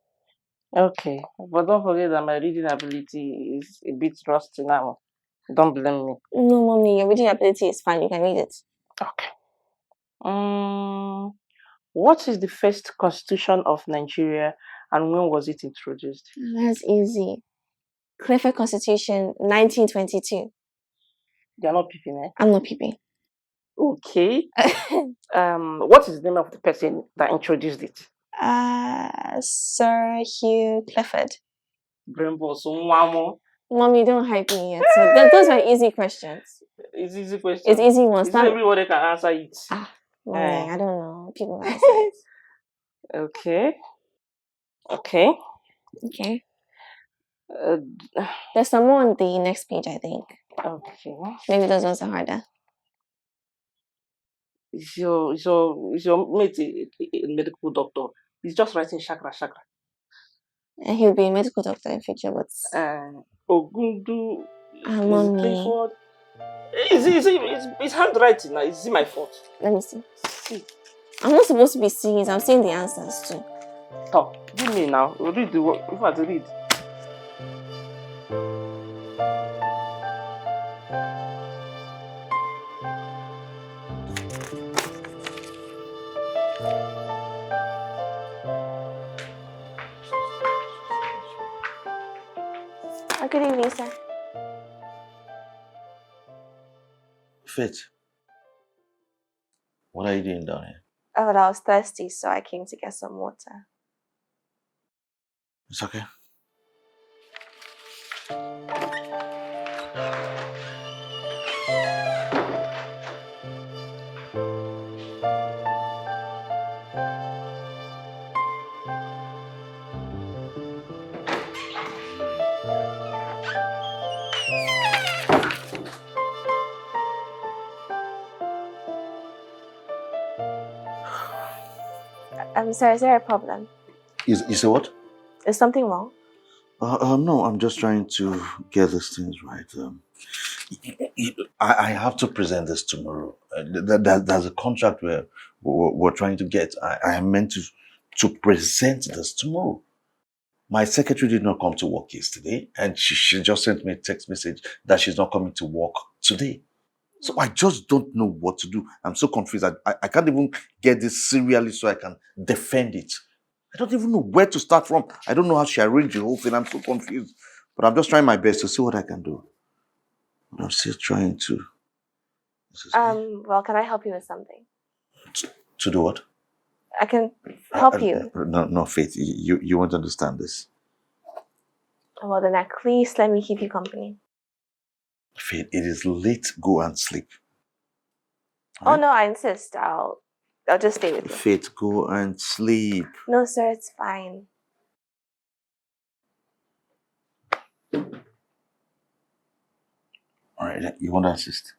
Okay, but don't forget that my reading ability is a bit rusty now. Don't blame me. No, Mommy, your reading ability is fine. You can read it. Okay. What is the first constitution of Nigeria and when was it introduced? That's easy. Clifford Constitution, 1922. You're not peeping, eh? I'm not peeping. Okay. What is the name of the person that introduced it? Sir Hugh Clifford. Brembo. Mommy, don't hype me yet. So those were easy questions. It's easy question. It's easy ones. It's not everybody can answer it. Mommy, I don't know. People answer it. Okay. Okay. Okay. There's some more on the next page, I think. Okay. Maybe those ones are harder. Is your mate a medical doctor? He's just writing chakra. And he'll be a medical doctor in future, but... Ogundu is Mommy. Clifford. It's handwriting now. Is it my fault? Let me see. I'm not supposed to be seeing it. I'm seeing the answers too. Stop. Give me now. Read the word. If I have to read. Good evening, sir. Faith, what are you doing down here? Oh, but I was thirsty, so I came to get some water. It's okay. I'm sorry, is there a problem? You say what? Is something wrong? No, I'm just trying to get these things right. I have to present this tomorrow. There's a contract we're trying to get. I am meant to present this tomorrow. My secretary did not come to work yesterday, and she just sent me a text message that she's not coming to work today. So I just don't know what to do. I'm so confused. I can't even get this serially so I can defend it. I don't even know where to start from. I don't know how she arranged the whole thing. I'm so confused. But I'm just trying my best to see what I can do. But I'm still trying to. Well, can I help you with something? To do what? I can help you. No, Faith. You won't understand this. Well, then at least let me keep you company. Faith, it is late. Go and sleep. Right? Oh, no, I insist. I'll just stay with you. Faith, go and sleep. No, sir, it's fine. All right, you want to assist?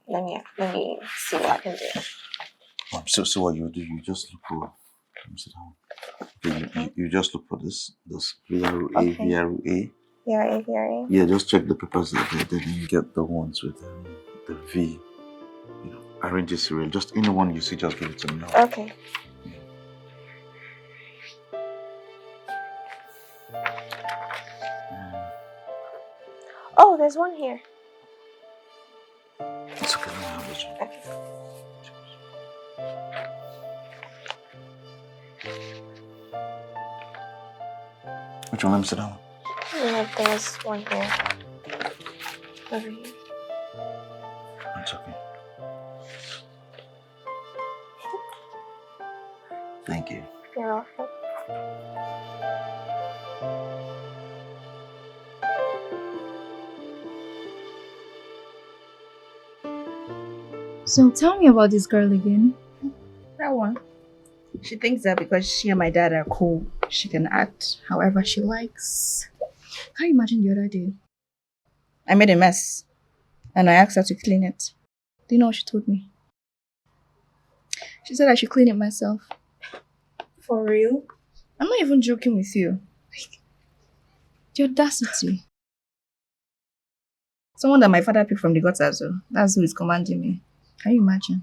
Let me see what I can do. So what you do? You just look for. Let me sit down. Okay, you just look for this VRA, Okay. VRA. VRA. Yeah, just check the papers there, then you get the ones with the V. Arrange the serial. Just anyone you see, just give it to me. Okay. Oh, there's one here. It's okay. Let me have this one. Okay. Which one? Let me sit down. Yeah, there's one here. Over here. It's okay. Thank you. You're welcome. So tell me about this girl again. That one. She thinks that because she and my dad are cool, she can act however she likes. Can you imagine the other day? I made a mess and I asked her to clean it. Do you know what she told me? She said I should clean it myself. For real? I'm not even joking with you. Like, the audacity. Someone that my father picked from the gutter, so that's who is commanding me. Can you imagine?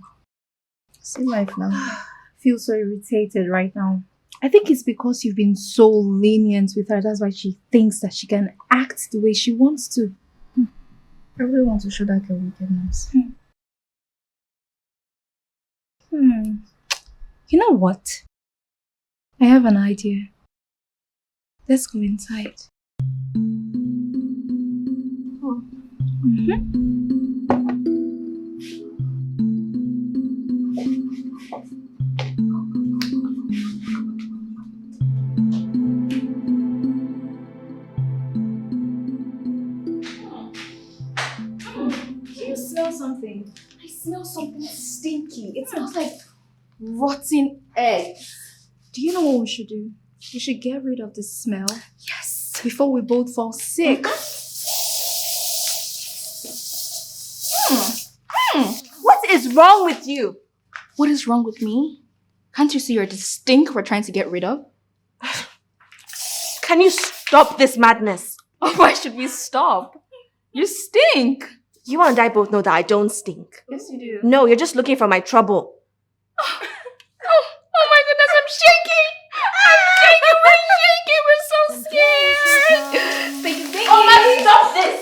See life now. I feel so irritated right now. I think it's because you've been so lenient with her. That's why she thinks that she can act the way she wants to. I really want to show that girl wickedness. You know what? I have an idea. Let's go inside. Oh. Do you smell something? I smell something stinky. It smells like rotten eggs. Do you know what we should do? We should get rid of the smell. Yes. Before we both fall sick. What is wrong with you? What is wrong with me? Can't you see you're the stink we're trying to get rid of? Can you stop this madness? Oh, why should we stop? You stink. You and I both know that I don't stink. Yes, you do. No, you're just looking for my trouble. Oh my goodness, I'm shaking. We're so scared. Thank Oh my, stop this!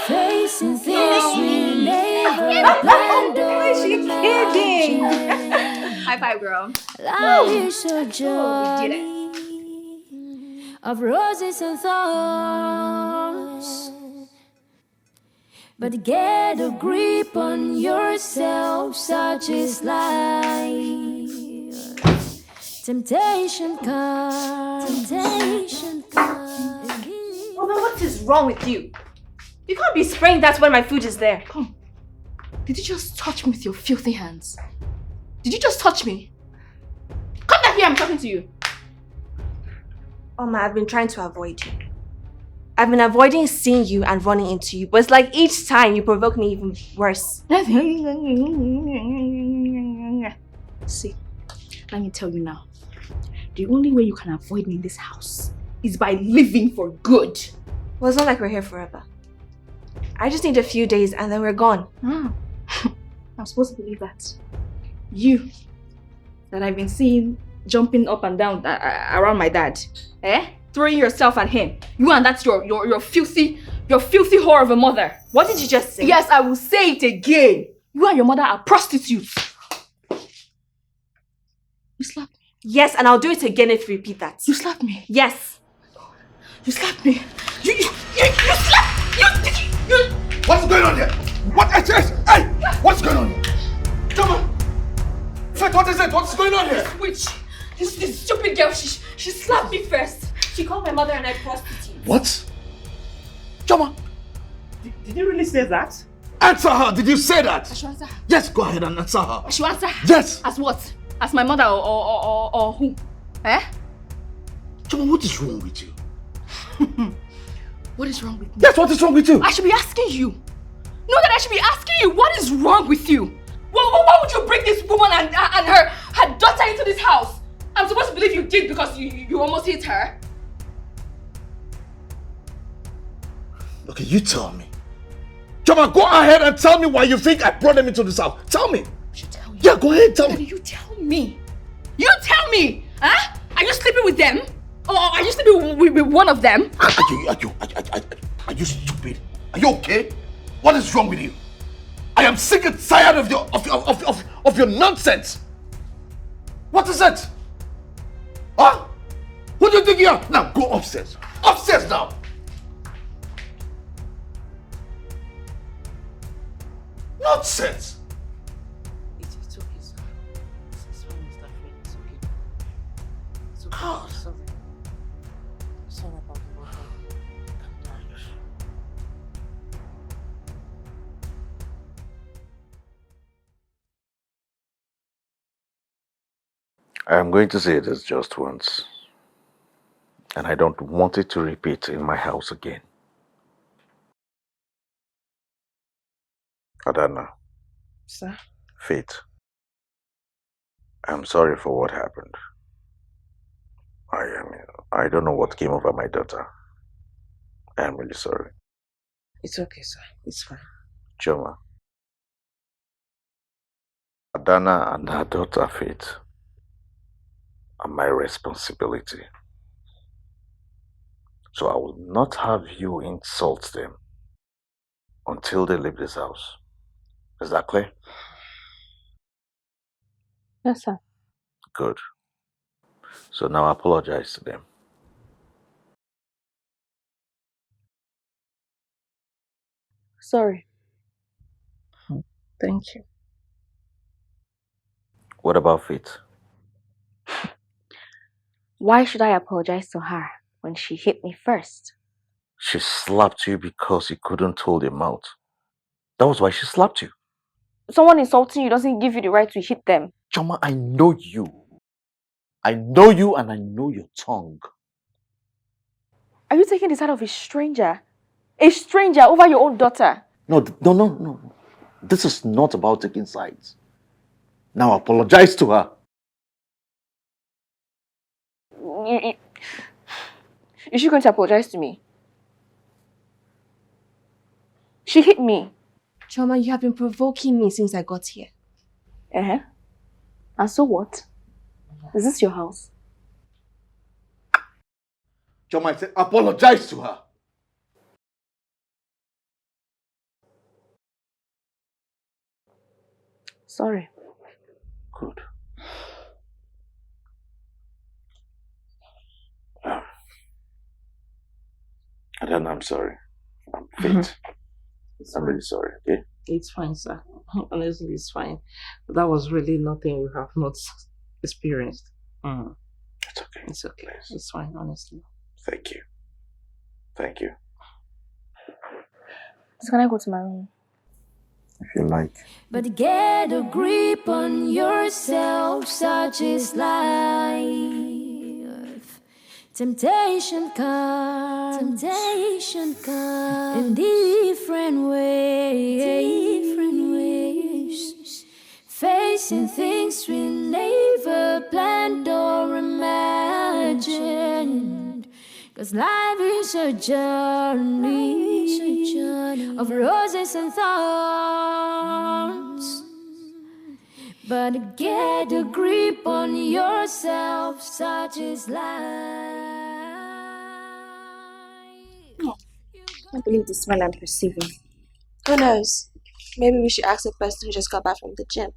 Facing things we never planned on. Is she kidding? High five, girl. Life is a Oh, we did journey of roses and thorns. But get a grip on yourself, such is life. Temptation comes. Oh, but what is wrong with you? You can't be spraying that when my food is there. Come. Did you just touch me with your filthy hands? Did you just touch me? Come back here, I'm talking to you. Oma, I've been trying to avoid you. I've been avoiding seeing you and running into you, but it's like each time you provoke me even worse. See, let me tell you now. The only way you can avoid me in this house is by leaving for good. Well, it's not like we're here forever. I just need a few days and then we're gone. I'm supposed to believe that. You, that I've been seeing jumping up and down around my dad, throwing yourself at him. You and that's your filthy whore of a mother. What did you just say? Yes, I will say it again. You and your mother are prostitutes. You slapped me. Yes, and I'll do it again if you repeat that. You slapped me. Yes. You slapped me. You slapped. You. What's going on here? What? Hey! What's going on here? Come on! Faith, what is it? What's going on here? Witch. This stupid girl, she slapped me first. She called my mother and I prostitute. What? Choma! Did you really say that? Answer her! Did you say that? I should answer her. Yes, go ahead and answer her. I should answer her. Yes! As what? As my mother or who? Choma, what is wrong with you? What is wrong with me? Yes, what is wrong with you? I should be asking you. No, that I should be asking you. What is wrong with you? Why would you bring this woman and her daughter into this house? I'm supposed to believe you did because you almost hit her. Okay, you tell me. Choma, go ahead and tell me why you think I brought them into this house. Tell me. I should tell you. Yeah, go ahead, tell me. You tell me. You tell me. Huh? Are you sleeping with them? Or are you sleeping with one of them? Are you stupid? Are you okay? What is wrong with you? I am sick and tired of your nonsense. What is it? Huh? Who do you think you are? Now go upstairs. Upstairs now. Nonsense. It's okay, sir. It's fine, Mr. Fred. It's okay. It's okay. I'm sorry. Sorry about the water. Calm down. I am going to say this just once, and I don't want it to repeat in my house again. Adana, Sir? Faith, I'm sorry for what happened. I don't know what came over my daughter. I am really sorry. It's okay, sir. It's fine. Choma, Adana and her daughter Faith are my responsibility. So I will not have you insult them until they leave this house. Is that clear? Yes, sir. Good. So now apologize to them. Sorry. Thank you. What about Faith? Why should I apologize to her when she hit me first? She slapped you because you couldn't hold your mouth. That was why she slapped you. Someone insulting you doesn't give you the right to hit them. Choma, I know you. I know you and I know your tongue. Are you taking the side of a stranger? A stranger over your own daughter? No. This is not about taking sides. Now apologize to her. Is she going to apologize to me? She hit me. Choma, you have been provoking me since I got here. Uh-huh. And so what? Is this your house? Choma, I said apologize to her. Sorry. Good. Adana, I'm sorry. I'm Faith. I'm really sorry, okay? It's fine, sir. Honestly, it's fine. That was really nothing we have not experienced. It's okay. It's okay. Please. It's fine, honestly. Thank you. Thank you. So can I go to my room? If you like. But get a grip on yourself, such is life. Temptation comes in different ways. Facing things we never planned or imagined. 'Cause life is a journey of roses and thorns. But get a grip on yourself, such is life. I can't believe the smell I'm perceiving. Who knows? Maybe we should ask the person who just got back from the gym.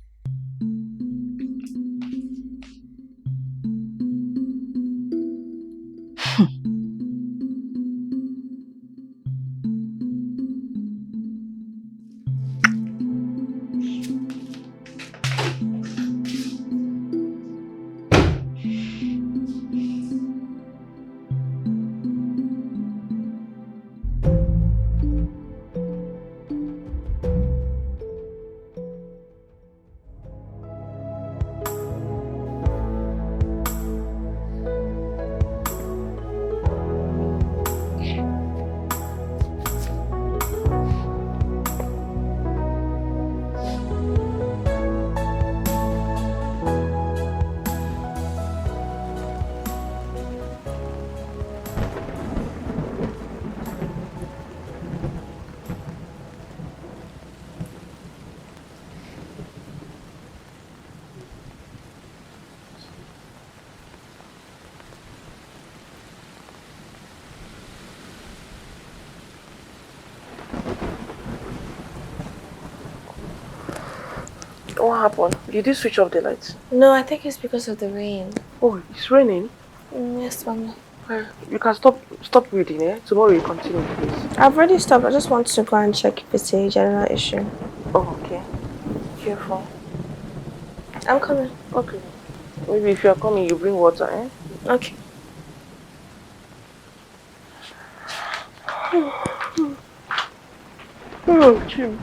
What happened? Did you switch off the lights? No, I think it's because of the rain. Oh, it's raining? Yes, Mommy. You can stop reading, eh? Tomorrow you continue, please. I've already stopped. I just want to go and check if it's a general issue. Oh, okay. Careful. I'm coming. Okay. Maybe if you're coming, you bring water, eh? Okay. Oh, Jim.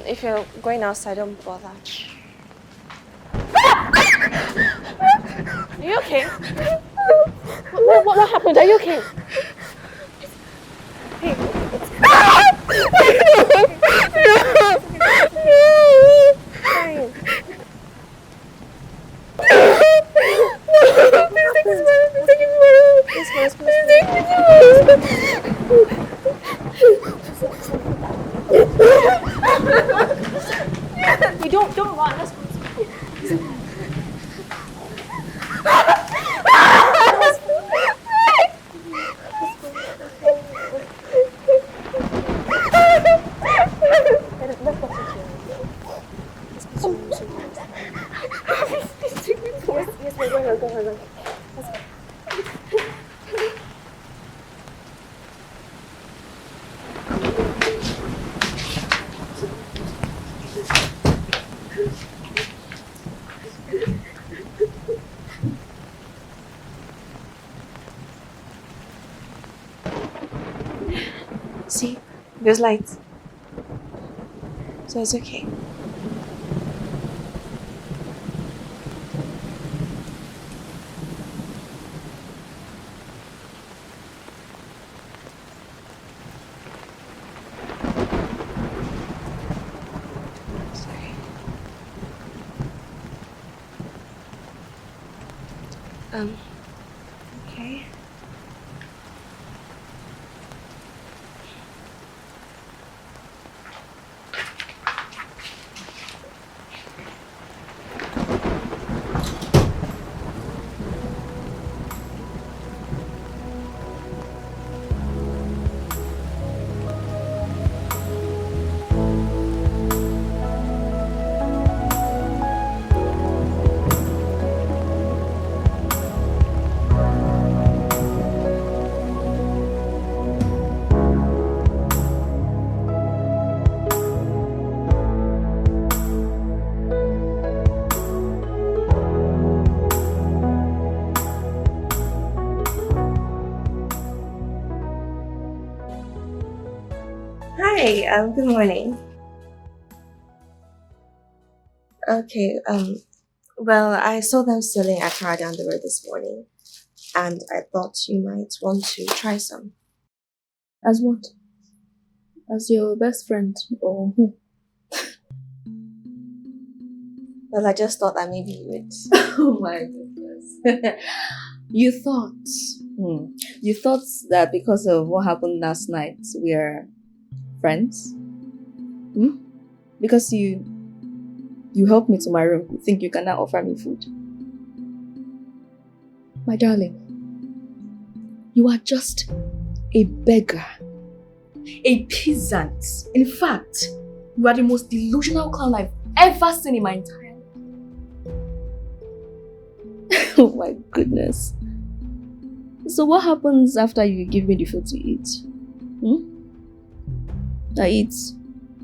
If you're going outside, don't bother. Are you okay? What happened? Are you okay? Hey, We don't run. Let's go. See, there's lights. So it's okay. Sorry. Okay. Hi, good morning. Okay, well, I saw them selling a car down the road this morning, and I thought you might want to try some. As what? As your best friend or who? Well, I just thought that maybe you would. Oh my goodness. You thought. You thought that because of what happened last night, we are friends? Because you helped me to my room, you think you can now offer me food? My darling, you are just a beggar, a peasant. In fact, you are the most delusional clown I've ever seen in my entire life. Oh my goodness. So what happens after you give me the food to eat? I eat,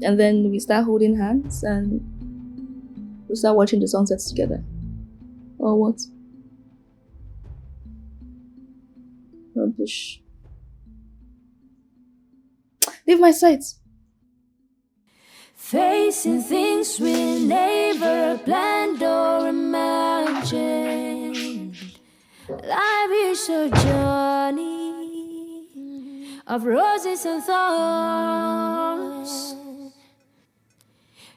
and then we start holding hands and we start watching the sunsets together. Or what? Rubbish. Leave my sight. Facing things we never planned or imagined. Life is a journey of roses and thorns.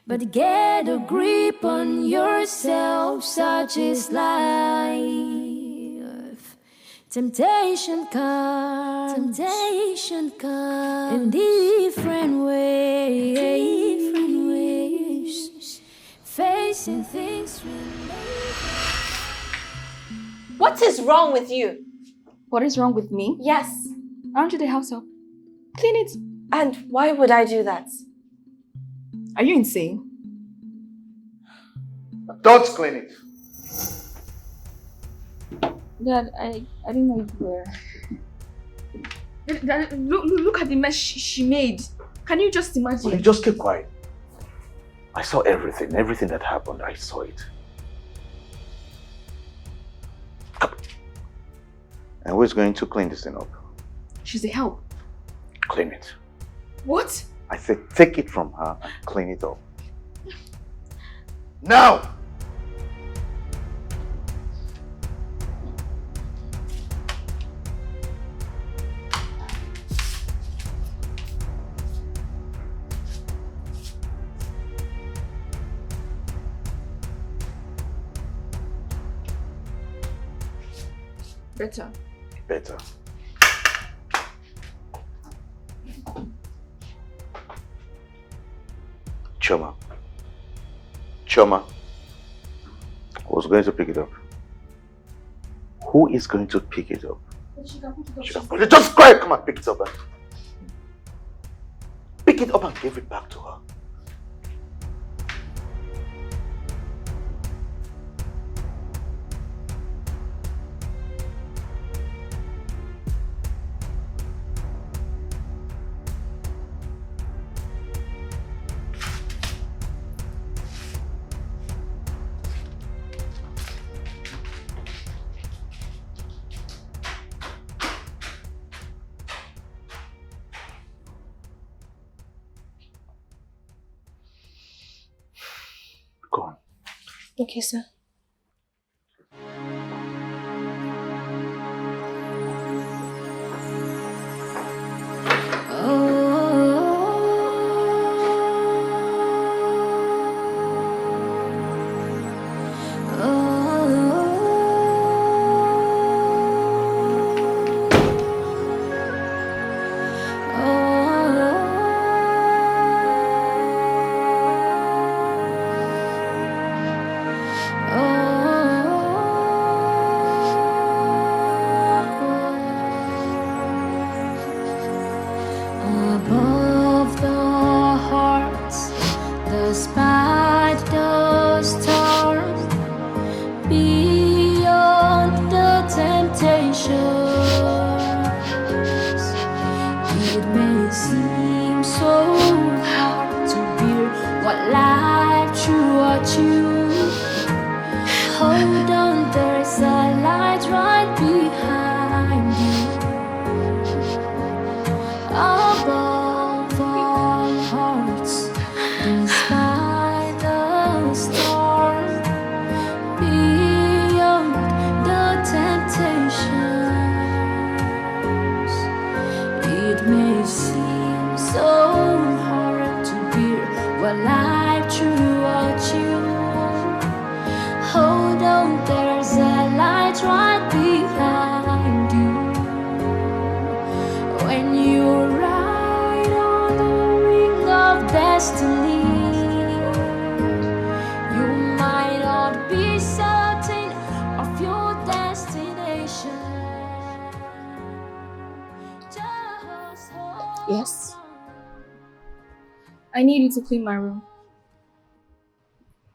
But get a grip on yourself, such is life. Temptation comes in different ways. Facing things we What is wrong with you? What is wrong with me? Yes. Aren't you the house help? Clean it. And why would I do that? Are you insane? Don't clean it. Dad, I didn't know you were. Dad, look at the mess she made. Can you just imagine? Will you just keep quiet? I saw everything that happened. I saw it. And who's going to clean this thing up? She's a help. Clean it. What? I said take it from her and clean it up. Now! Better. Better. Choma. Who's going to pick it up? Who is going to pick it up? She can pick it She can just quiet. Come on, pick it up. Pick it up and give it back to her. Go on. Okay, sir. above the hearts, despite the storm, beyond the temptations. It may seem so hard to bear what life threw at you. Hold on, there's a light right behind you. Above all hearts, despite the storm, beyond the temptations. It may seem so hard to bear what life threw at you. Hold on, there's a light right behind you. When you ride on the wing of destiny, you might not be certain of your destination. Just hold Yes. I need you to clean my room.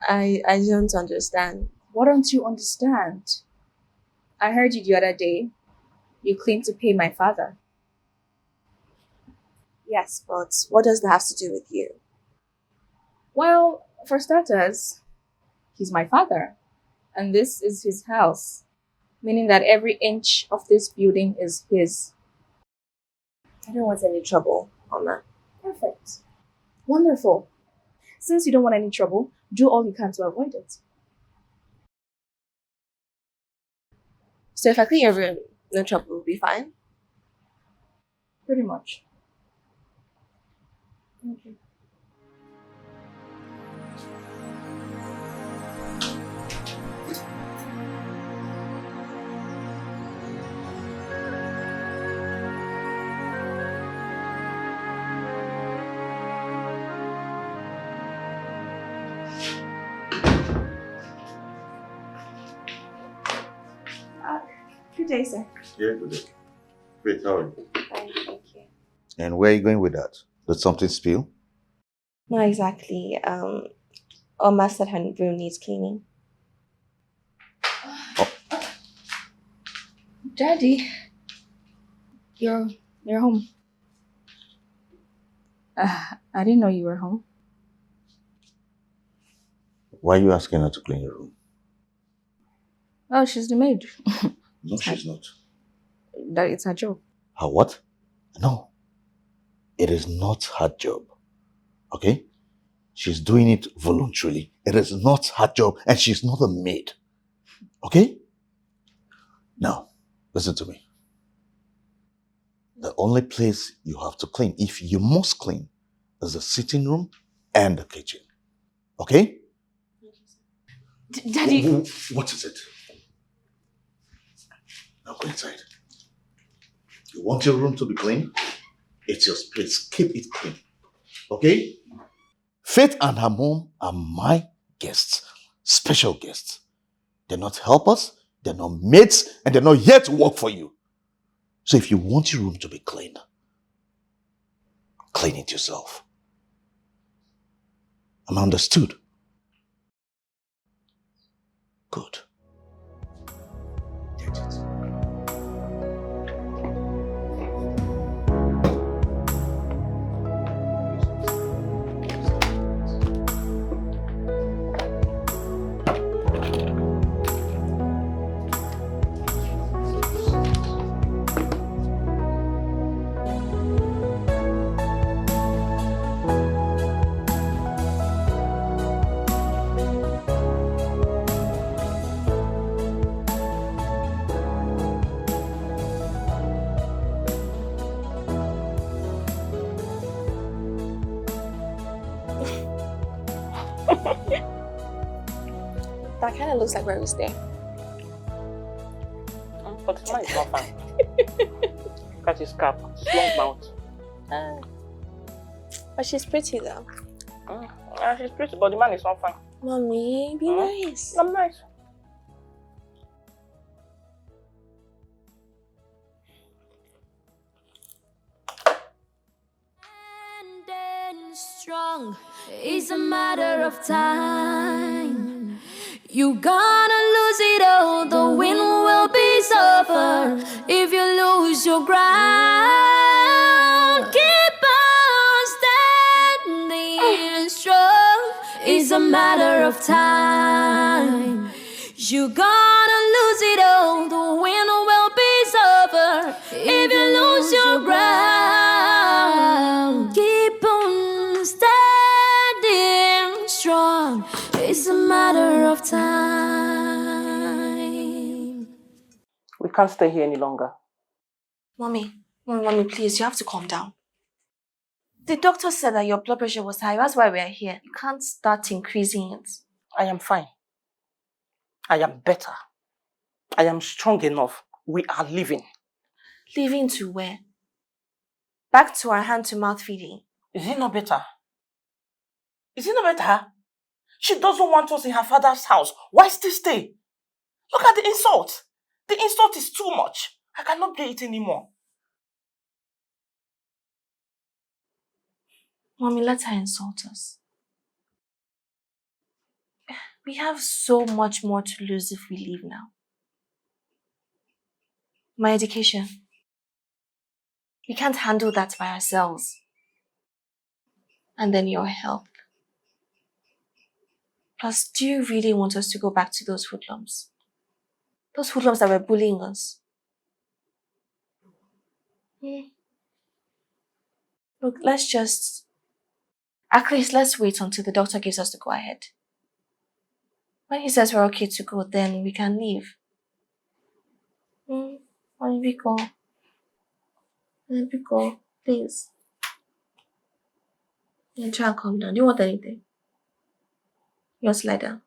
I don't understand. What don't you understand? I heard you the other day. You claimed to pay my father. Yes, but what does that have to do with you? Well, for starters, he's my father, and this is his house. Meaning that every inch of this building is his. I don't want any trouble, Mama. Perfect. Wonderful. Since you don't want any trouble, do all you can to avoid it. So if I clean your room, no trouble will be fine? Pretty much. Okay. Good day, sir. Yeah, good day. Wait, how are you? Fine, thank you. And where are you going with that? Did something spill? Not exactly. Oma said her room needs cleaning. Daddy, you're home. I didn't know you were home. Why are you asking her to clean your room? Oh, she's the maid. No, she's not. That it's her job. Her what? No. It is not her job. Okay? She's doing it voluntarily. It is not her job and she's not a maid. Okay? Now, listen to me. The only place you have to clean, if you must clean, is the sitting room and the kitchen. Okay? Daddy. What is it? Now go inside. You want your room to be clean? It's your space. Keep it clean. Okay? Faith and her mom are my guests. Special guests. They're not helpers, they're not mates, and they're not here to work for you. So if you want your room to be clean, clean it yourself. Am I understood? Good. Get it. That kind of looks like where we stay. But mine is not fine. Cut his cap, long mouth. But she's pretty though. She's pretty, but the man is not fine. Mommy, be nice. I'm nice. Strong, it's a matter of time. You gonna lose it all, the win will be suffer. If you lose your ground, keep on standing strong. It's a matter of time. You gonna lose it all, the win will be suffer. If you lose your ground, keep on standing strong. It's a matter of time. We can't stay here any longer. Mommy, please, you have to calm down. The doctor said that your blood pressure was high. That's why we are here. You can't start increasing it. I am fine. I am better. I am strong enough. We are living. Living to where? Back to our hand-to-mouth feeding. Is it not better? Is it not better? She doesn't want us in her father's house. Why still stay? Look at the insult. The insult is too much. I cannot bear it anymore. Mommy, let her insult us. We have so much more to lose if we leave now. My education. We can't handle that by ourselves. And then your help. Plus, do you really want us to go back to those hoodlums? Those hoodlums that were bullying us. Look, at least let's wait until the doctor gives us the go ahead. When he says we're okay to go, then we can leave. When we go. Let me go, please. And try and calm down. Do you want anything? You want to lie down?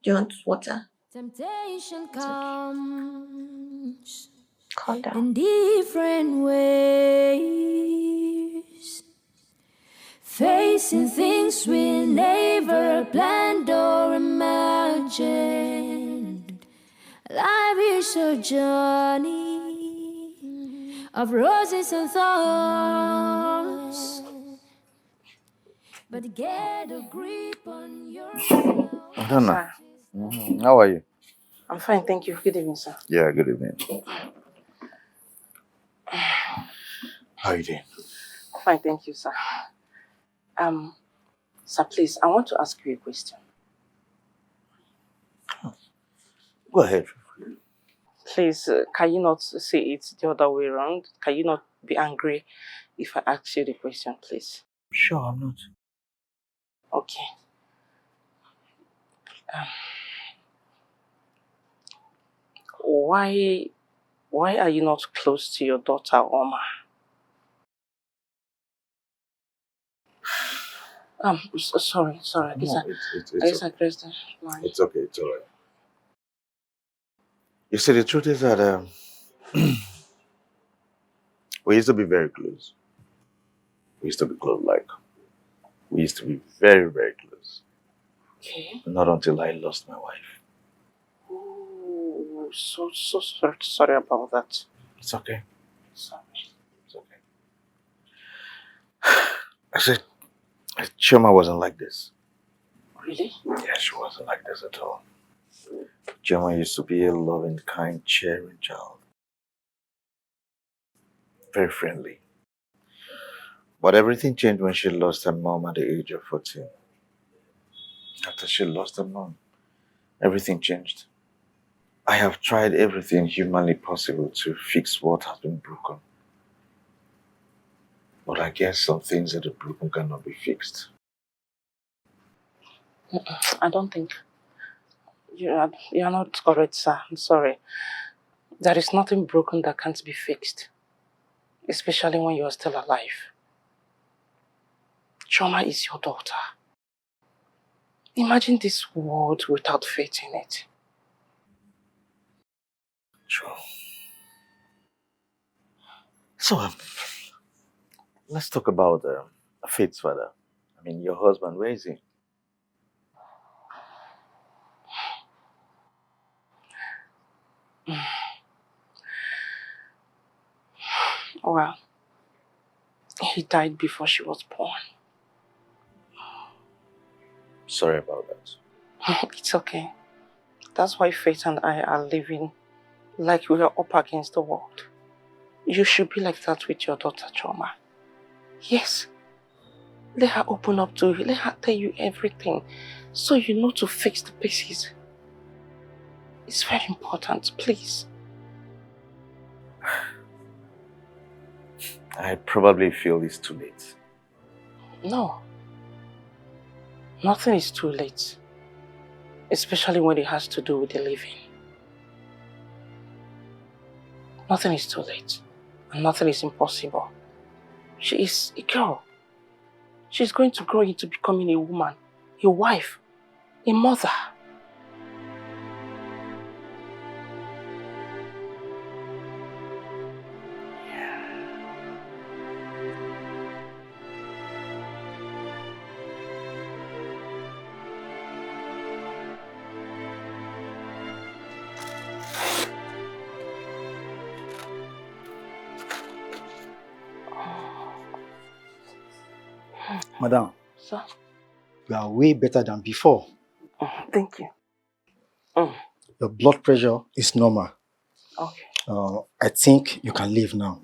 Do you want water? Temptation comes Calm down. in different ways, facing things we never planned or imagined. Life is a journey of roses and thorns, but get a grip on yourself. Adana, how are you? I'm fine, thank you. Good evening, sir. Yeah, good evening. How are you doing? Fine, thank you, sir. Sir, please, I want to ask you a question. Go ahead. Please, can you not say it the other way around? Can you not be angry if I ask you the question, please? Sure, I'm not. Okay. Why are you not close to your daughter, Oma? Sorry. No, I guess I pressed the line. it's okay, it's alright. You see, the truth is that we used to be very close. We used to be close, we used to be very, very close. Okay. Not until I lost my wife. Oh, so sorry about that. It's okay. Sorry. It's okay. I said, Choma wasn't like this. Really? Yeah, she wasn't like this at all. Choma used to be a loving, kind, caring child. Very friendly. But everything changed when she lost her mom at the age of 14. After she lost her mom, everything changed. I have tried everything humanly possible to fix what has been broken. But I guess some things that are broken cannot be fixed. I don't think you're not correct, sir. I'm sorry. There is nothing broken that can't be fixed, especially when you are still alive. Choma is your daughter. Imagine this world without faith in it. Sure. So, let's talk about Faith's father. I mean, your husband, where is he? Well, he died before she was born. Sorry about that. It's okay. That's why Faith and I are living like we are up against the world. You should be like that with your daughter, Choma. Yes. Let her open up to you. Let her tell you everything so you know to fix the pieces. It's very important, please. I probably feel it's too late. No. Nothing is too late. Especially when it has to do with the living. Nothing is too late. And nothing is impossible. She is a girl. She's going to grow into becoming a woman, a wife, a mother. Madam, Sir? you are way better than before. Thank you. Your blood pressure is normal. Okay. I think you can leave now.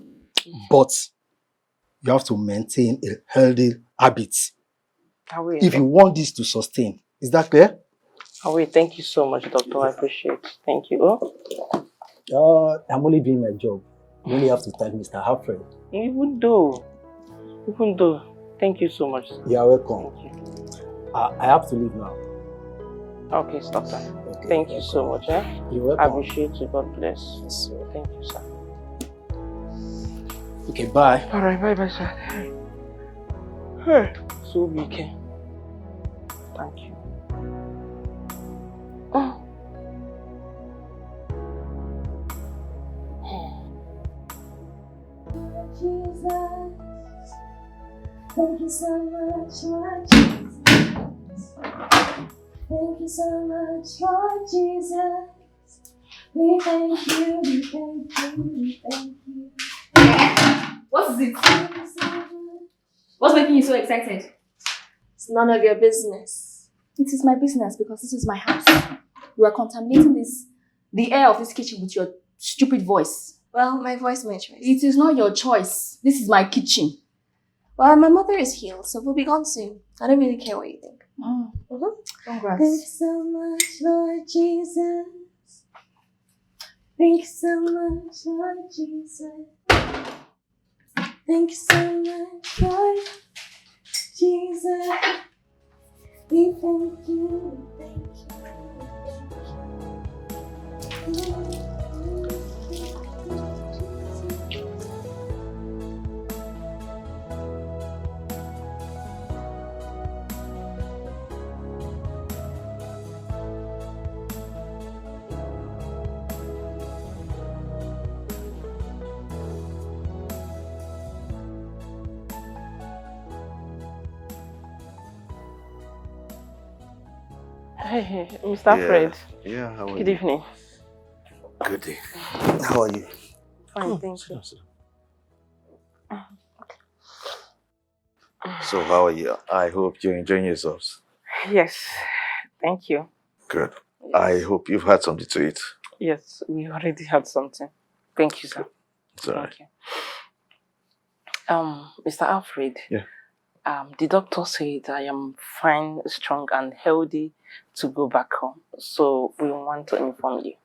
But you have to maintain a healthy habit if you want this to sustain. Is that clear? Oh, wait, thank you so much, doctor. I appreciate it. Thank you. I'm only doing my job. You only have to thank Mr. Alfred. Even though, thank you so much. You are welcome. Thank you. I have to leave now. Okay, stop that. Okay, Thank you so much. Eh? You're welcome. I appreciate you. God bless. Yes, sir. Thank you, sir. Okay, bye. All right, bye, sir. Hey, so we can. Thank you. Oh. Jesus, thank you so much, Lord Jesus. Thank you so much, Lord Jesus. We thank you, we thank you, we thank you. What is it? What's making you so excited? It's none of your business. It is my business because this is my house. You are contaminating the air of this kitchen with your stupid voice. Well, my voice, my choice. It is not your choice. This is my kitchen. Well, my mother is healed, so we'll be gone soon. I don't really care what you think. Congrats. Thank you so much, Lord Jesus. Thank you so much, Lord Jesus. Thank you so much, Lord Jesus. We thank you, we thank you, we thank you. Hey, Mr. Fred. Yeah, how are Good you? evening. Good day. How are you? Fine, thank you. So how are you? I hope you're enjoying yourselves. Yes, thank you. Good. I hope you've had something to eat. Yes, we already had something. Thank you, sir. It's all right. Thank you. Mr. Alfred. Yeah. The doctor said I am fine, strong, and healthy to go back home. So we want to inform you.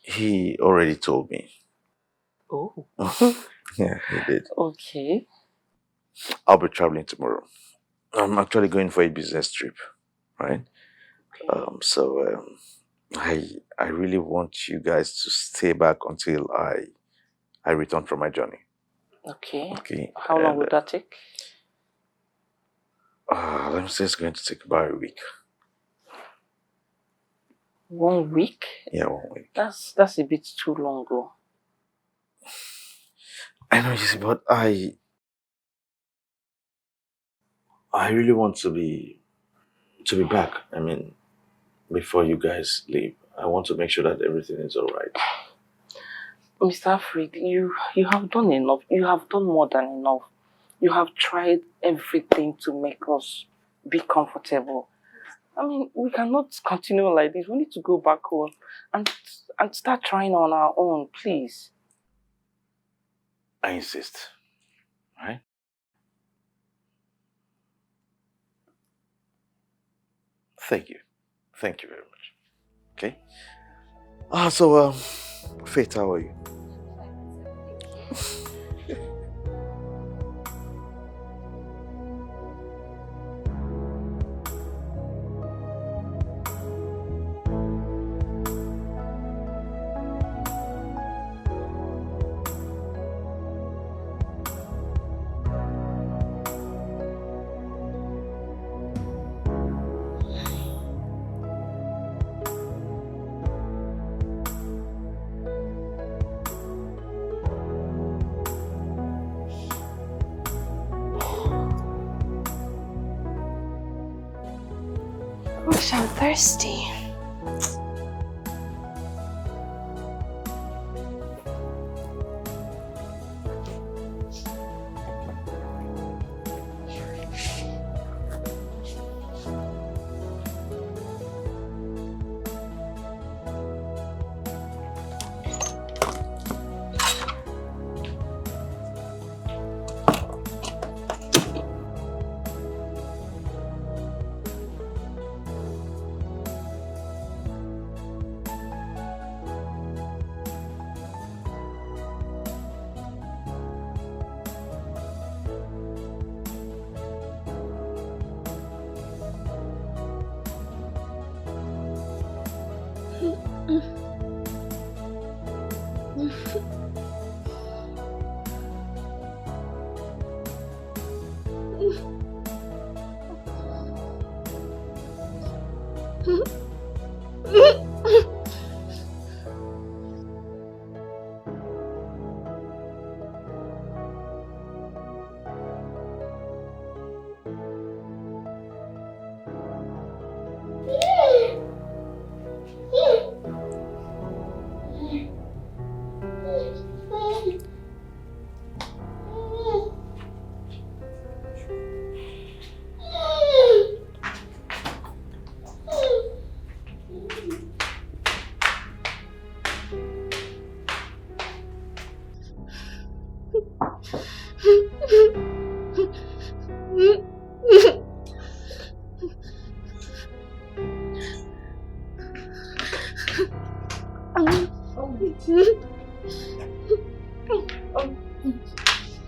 He already told me. Oh. Yeah, he did. Okay. I'll be traveling tomorrow. I'm actually going for a business trip, right? So I really want you guys to stay back until I return from my journey. Okay. Okay. How long would that take? Let me say it's going to take about a week. 1 week? Yeah, 1 week. That's a bit too long, though. I know, you see, but I really want to be back. I mean, before you guys leave, I want to make sure that everything is all right. Mr. Alfred, you have done enough. You have done more than enough. You have tried everything to make us be comfortable. I mean, we cannot continue like this. We need to go back home and start trying on our own, please. I insist. Right? Thank you. Thank you very much. Okay? Faith, how are you? Gosh, I'm thirsty.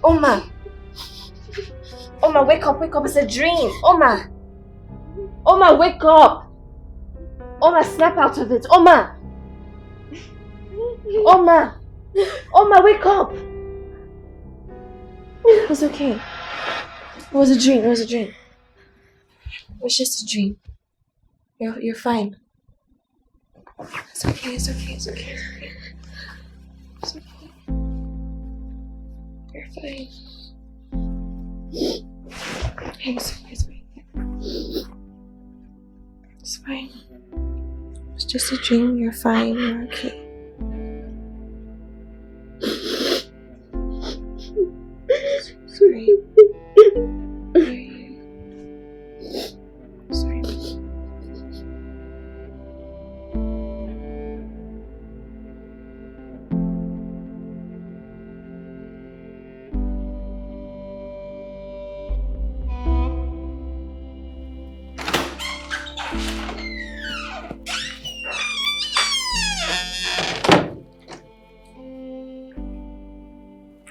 Oma! Oma, wake up, it's a dream. Oma! Oma, wake up! Oma, snap out of it. Oma! Oma! Oma, wake up! It was okay. It was a dream, It was just a dream. You're fine. It's okay. It's okay. You're fine. It's fine. It's just a dream. You're fine. You're okay. Sorry.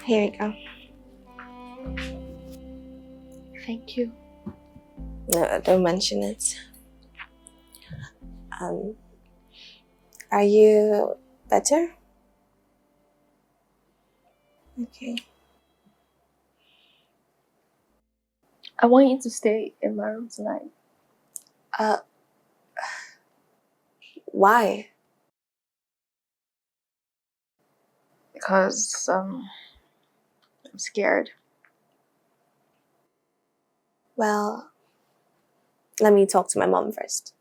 Here we go. Thank you. No, don't mention it. Are you better? Okay. I want you to stay in my room tonight. Why? Because I'm scared. Well, let me talk to my mom first.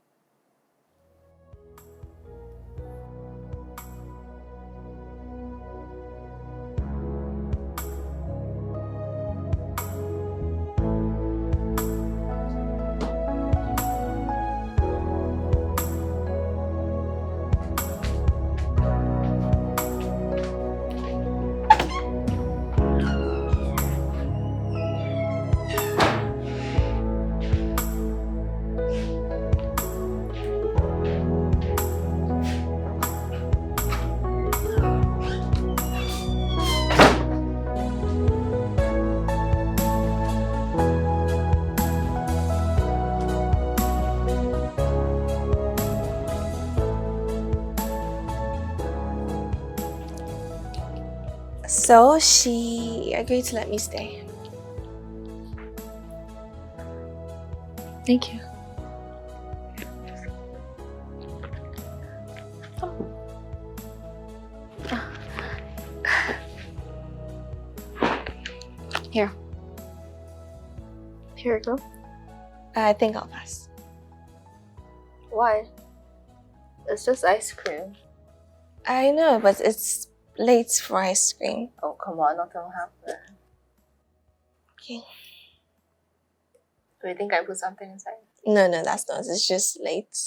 So she agreed to let me stay. Thank you. Here. Here you go. I think I'll pass. Why? It's just ice cream. I know, but it's late for ice cream. Oh, come on, nothing will happen. Okay. Do you think I put something inside? No, that's not. It's just late.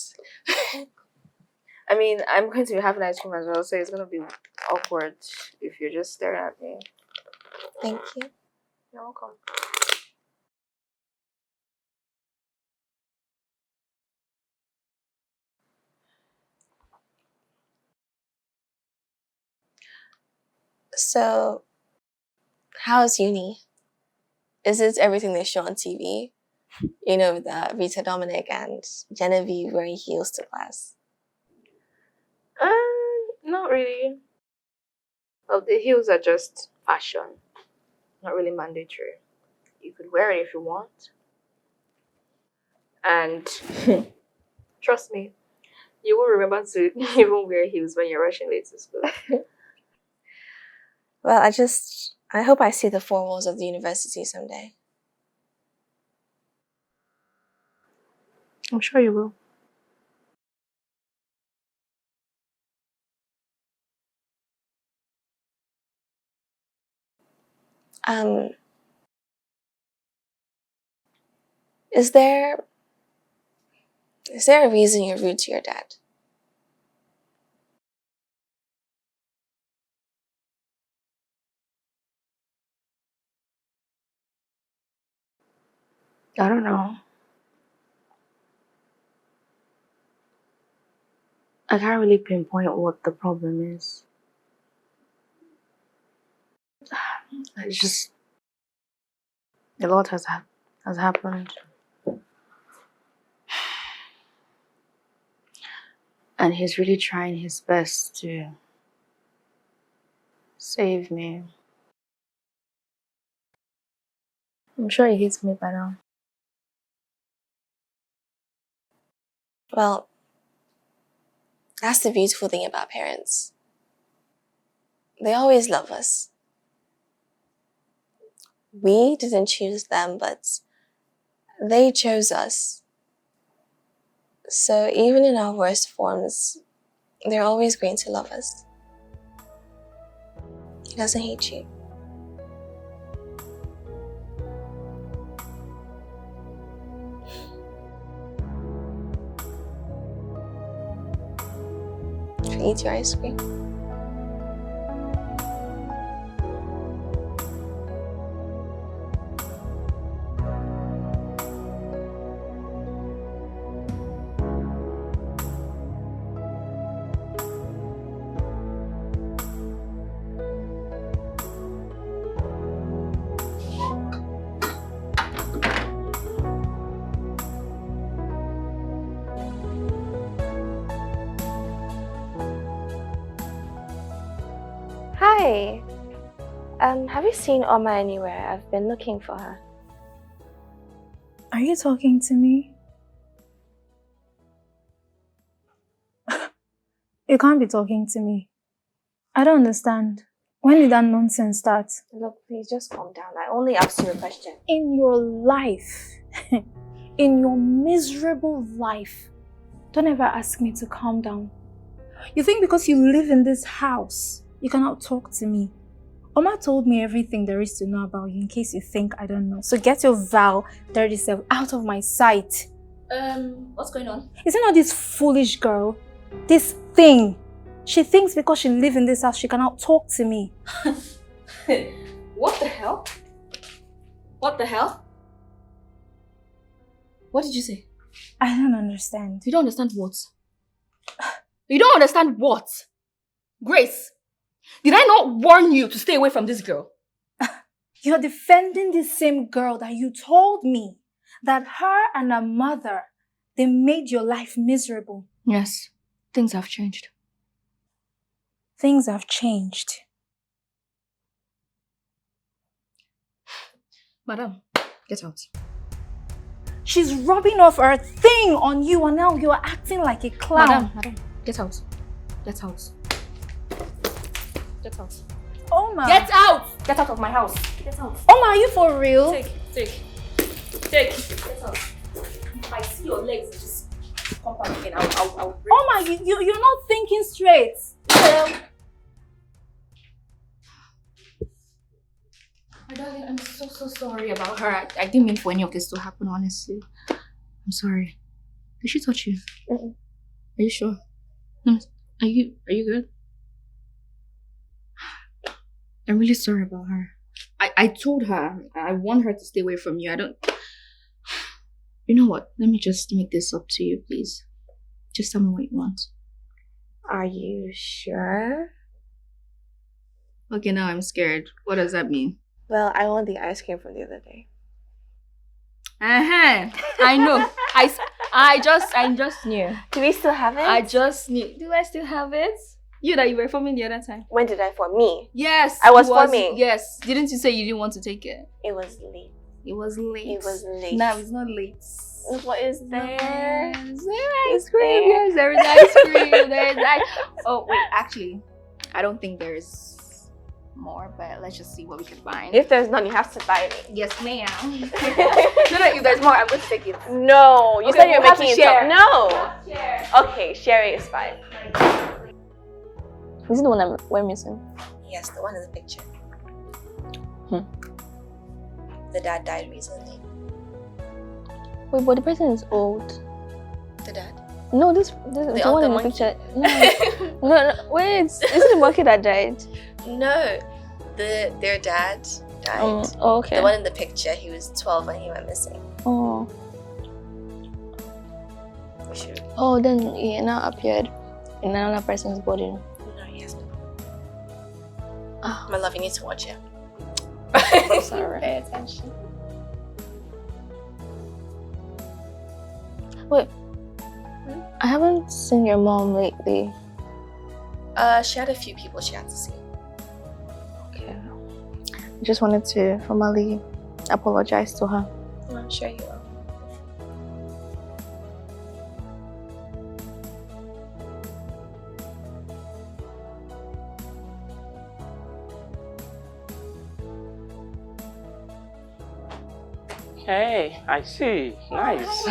I mean, I'm going to be having ice cream as well, so it's going to be awkward if you're just staring at me. Thank you. You're welcome. So, how's uni? Is it everything they show on TV? You know, the Rita Dominic and Genevieve wearing heels to class. Not really. Well, the heels are just fashion, not really mandatory. You could wear it if you want. And trust me, you will remember to even wear heels when you're rushing late to school. Well, I hope I see the four walls of the university someday. I'm sure you will. Um, is there a reason you're rude to your dad? I don't know. I can't really pinpoint what the problem is. It's just a lot has happened, and he's really trying his best to save me. I'm sure he hates me by now. Well, that's the beautiful thing about parents. They always love us. We didn't choose them, but they chose us. So even in our worst forms, they're always going to love us. He doesn't hate you. Should we eat your ice cream? Hi. Have you seen Oma anywhere? I've been looking for her. Are you talking to me? You can't be talking to me. I don't understand. When did that nonsense start? Look, please just calm down. I only asked you a question. In your life, in your miserable life, don't ever ask me to calm down. You think because you live in this house, you cannot talk to me? Oma told me everything there is to know about you in case you think I don't know. So get your Val 37 out of my sight. What's going on? Isn't not this foolish girl? This thing. She thinks because she lives in this house, she cannot talk to me. What the hell? What the hell? What did you say? I don't understand. You don't understand what? You don't understand what? Grace, did I not warn you to stay away from this girl? You're defending the same girl that you told me that her and her mother, they made your life miserable. Yes, things have changed. Things have changed. Madam, get out. She's rubbing off her thing on you and now you're acting like a clown. Madam, get out. Get out. Get out. Oma! Get out! Get out of my house. Get out. Oma, are you for real? Take. Get out. If I see your legs, just come back again. I'll Oma, you're not thinking straight. My darling, I'm so sorry about her. I didn't mean for any of this to happen, honestly. I'm sorry. Did she touch you? Mm-mm. Are you sure? No. Are you good? I'm really sorry about her. I told her I want her to stay away from you. I don't... You know what? Let me just make this up to you, please. Just tell me what you want. Are you sure? Okay, now I'm scared. What does that mean? Well, I want the ice cream from the other day. I know. I just knew. Do we still have it? I just knew. Do I still have it? You that you were forming the other time. When did I form? Me? Yes. I was forming. Yes. Didn't you say you didn't want to take it? It was late. It was late. It was late. No, it's not late. What is there? There's ice cream. Yes, there is ice cream. There is ice. Oh wait, actually, I don't think there's more, but let's just see what we can find. If there's none, you have to buy it. Yes, ma'am. No, if there's more, I'm going to take it. No, you Okay, said you're we'll have making to it share. up. No. Okay, share it is fine. Is it the one we're missing? Yes, the one in the picture. Hmm. The dad died recently. Wait, but the person is old. The dad? No, this the one in the monkey. picture. No, wait. Is it the monkey that died? No, their dad died. Oh, okay. The one in the picture, he was 12 when he went missing. Oh. We should. Oh, then he now appeared in another person's body. No, yes. Ah. My love, you need to watch it. Sorry. Pay attention. Wait. I haven't seen your mom lately. She had a few people she had to see. Okay. I just wanted to formally apologize to her. Well, I'm sure you will. Hey, I see. Nice.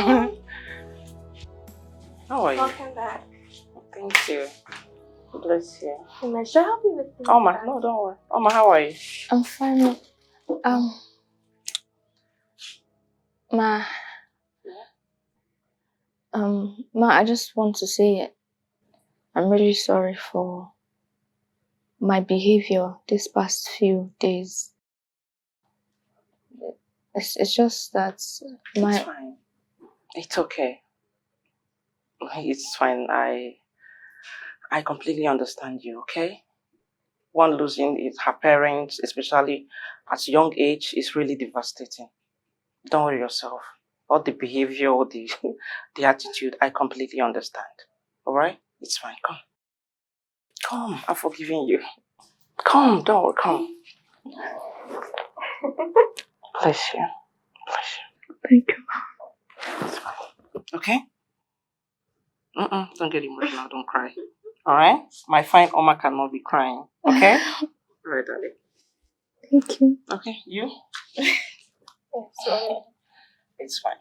How are you? Welcome back. Thank you. Bless you. Should I help you with this? Oma, no, don't worry. Oma, how are you? I'm fine. Ma. Ma, I just want to say I'm really sorry for my behavior these past few days. It's just that It's fine. It's okay. It's fine. I completely understand you, okay? One losing her parents, especially at a young age, is really devastating. Don't worry yourself. All the behavior, all the attitude, I completely understand. Alright? It's fine. Come. Come, I've forgiven you. Come, don't worry, come. Bless you. Bless you. Thank you. It's fine. Okay? Don't get emotional, don't cry. Alright? My fine Oma cannot be crying. Okay? Alright, darling. Thank you. Okay, you? So, it's fine.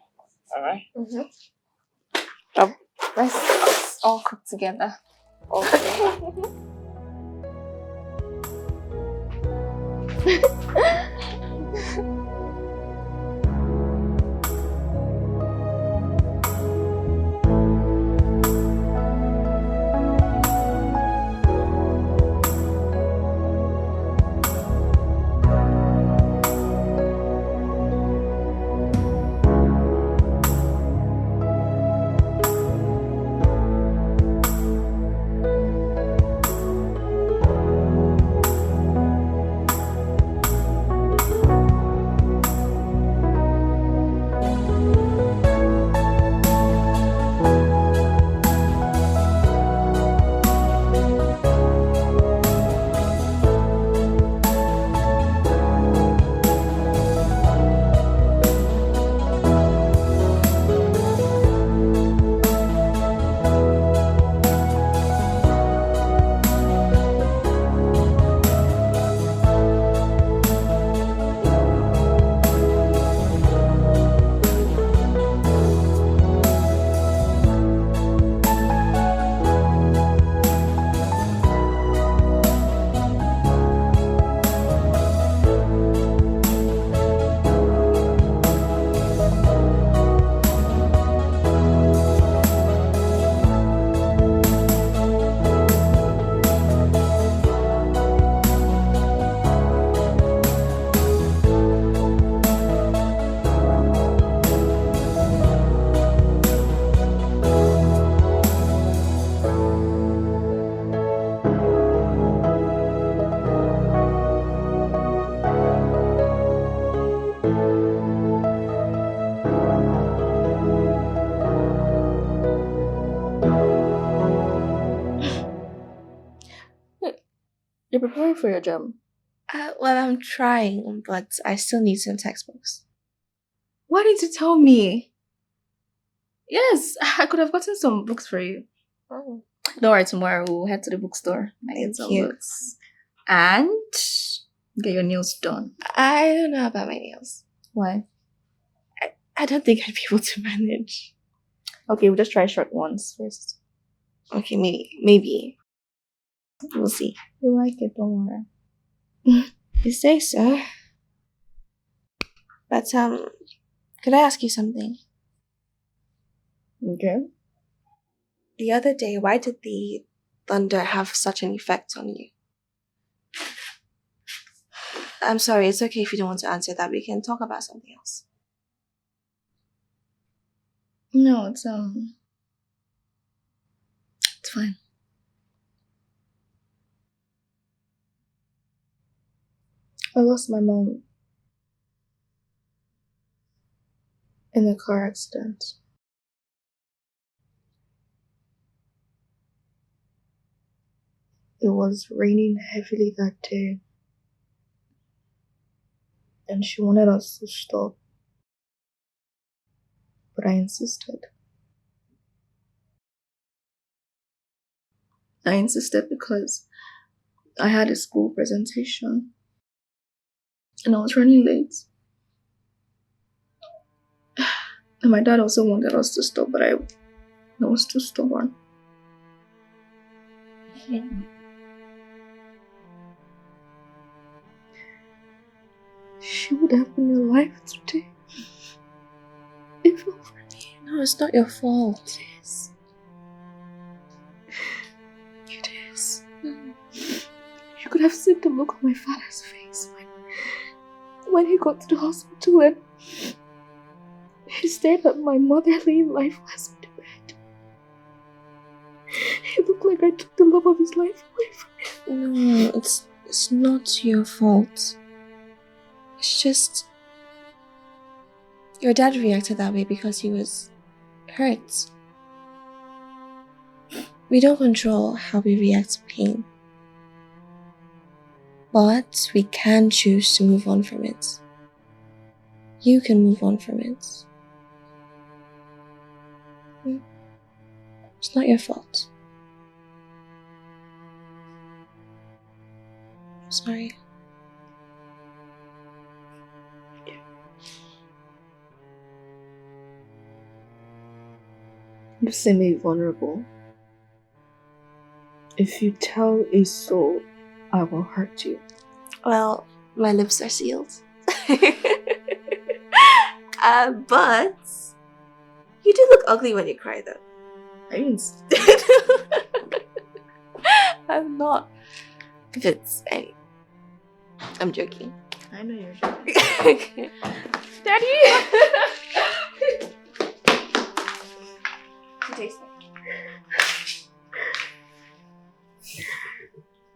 Alright? Let's all cook together. Okay. You're preparing for your job. Well, I'm trying, but I still need some textbooks. Why didn't you tell me? Yes, I could have gotten some books for you. Oh. Don't worry, tomorrow we'll head to the bookstore and get some books. And get your nails done. I don't know about my nails. Why? I don't think I'd be able to manage. Okay, we'll just try short ones first. Okay, maybe. We'll see. You like it, don't worry. You say so. But, could I ask you something? Okay. The other day, why did the thunder have such an effect on you? I'm sorry, it's okay if you don't want to answer that. We can talk about something else. No, it's fine. I lost my mom in a car accident. It was raining heavily that day, and she wanted us to stop, but I insisted. I insisted because I had a school presentation, and I was running late. And my dad also wanted us to stop, but I was too stubborn. She would have been alive today. If not for me. No, it's not your fault. It is. It is. You could have seen the look on my father's face when he got to the hospital and he stared at my mother laying lifeless in the bed. He looked like I took the love of his life away from him. No, it's not your fault. It's just your dad reacted that way because he was hurt. We don't control how we react to pain. But we can choose to move on from it. You can move on from it. It's not your fault. I'm sorry. You say me vulnerable. If you tell a soul, I will hurt you. Well, my lips are sealed. But you do look ugly when you cry, though. I mean, I'm not. I'm joking. I know you're joking. Daddy! She takes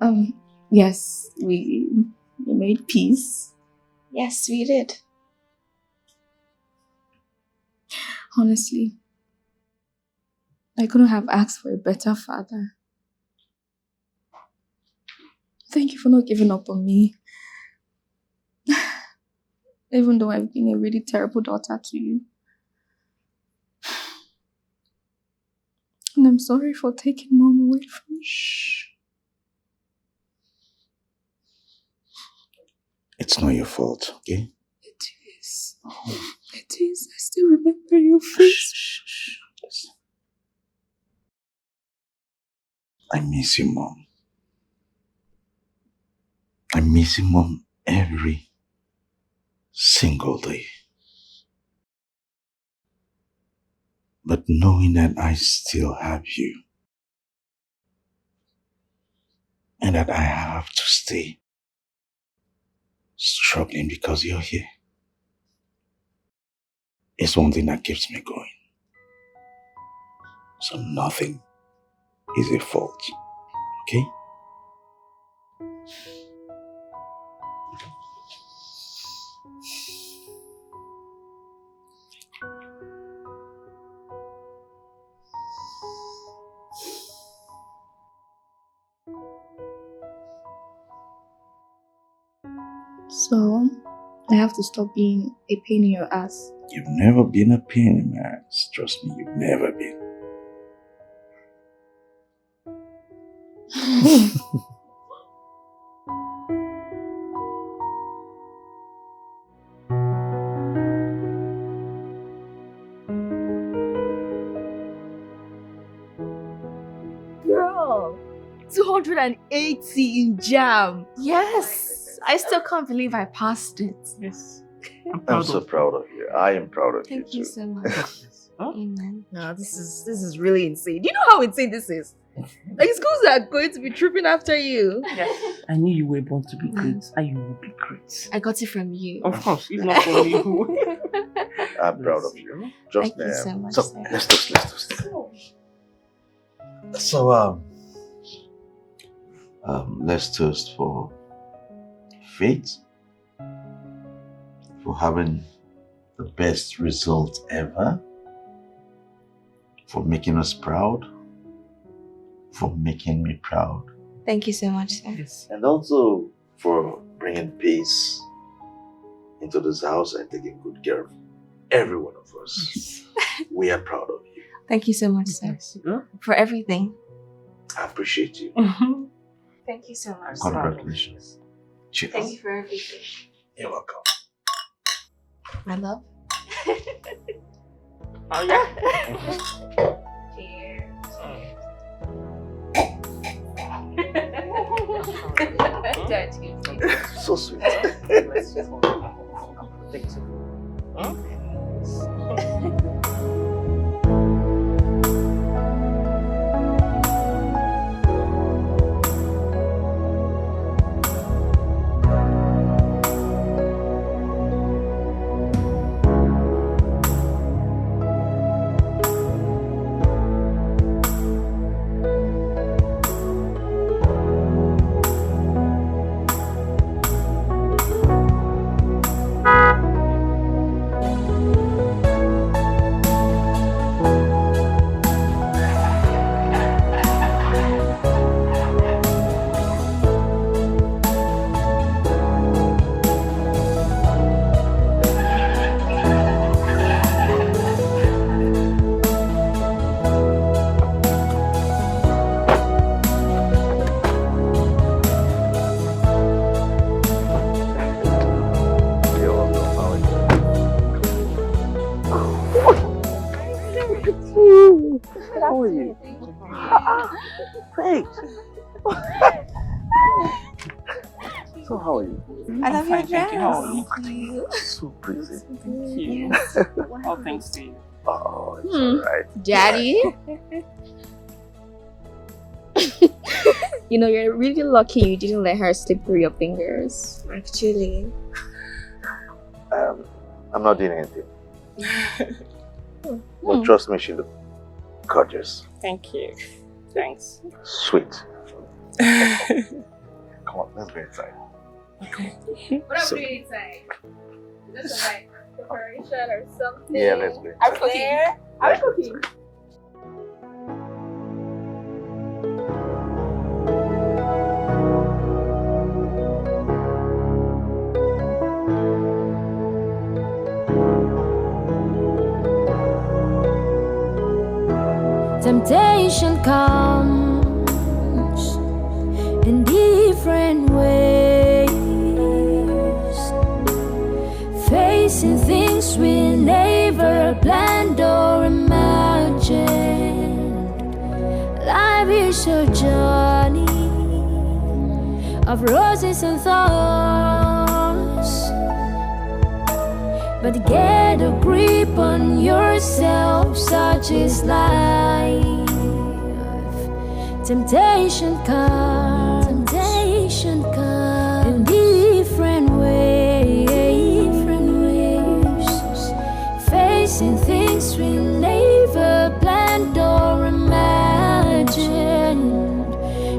me. Yes, we made peace. Yes, we did. Honestly, I couldn't have asked for a better father. Thank you for not giving up on me. Even though I've been a really terrible daughter to you. And I'm sorry for taking Mom away from you. Shh. It's not your fault, okay? It is. It is. I still remember your face. Shh. Listen. I miss you, Mom. I miss you, Mom, every single day. But knowing that I still have you, and that I have to stay struggling because you're here, is one thing that keeps me going. So nothing is a fault, okay? So, I have to stop being a pain in your ass. You've never been a pain in my ass. Trust me, you've never been. Girl, 280 in jam. Yes, I still can't believe I passed it. Yes. I'm so proud of you. I am proud of Thank you you too. so much. Amen. No, this is really insane. Do you know how insane this is? Like schools are going to be trooping after you. Yes. I knew you were born to be great, and you will be great. I got it from you. Of course, if not from you. I'm proud of you. Just Thank you so much, So sir. let's toast. So let's toast for Faith, for having the best result ever, for making us proud, for making me proud, Thank you so much, sir. and also for bringing peace into this house and taking good care of every one of us. We are proud of you. Thank you so much, sir. For everything. I appreciate you. Thank you so much. Congratulations. Cheers. Thank you for everything. You're welcome. My love. Oh yeah. Cheers. So sweet. How are you? Great. So how are you? I love your Fine, thank you. How are dress. So pretty. Thank you. All thanks to you. Oh, it's alright. Daddy? You know, you're really lucky you didn't let her slip through your fingers. Actually. I'm not doing anything. But trust me, she looks gorgeous. Thank you. Thanks. Sweet. Come on, let's go inside. Okay. What are So- we doing inside? Is this like preparation or something? Yeah, let's go Are we inside. cooking? Are we cooking? Temptation comes in different ways, facing things we never planned or imagined. Life is a journey of roses and thorns, but get a grip on yourself, such is life. Temptation comes in different ways, facing things we never planned or imagined.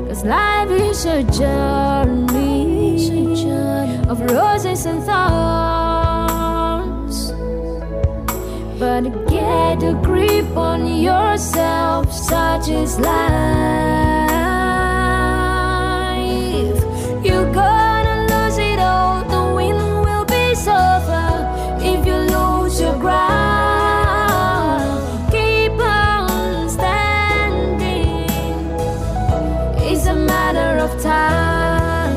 'Cause life is a journey of roses and thorns, but get a grip on yourself, such is life. You're gonna lose it all, the wind It's a matter of time.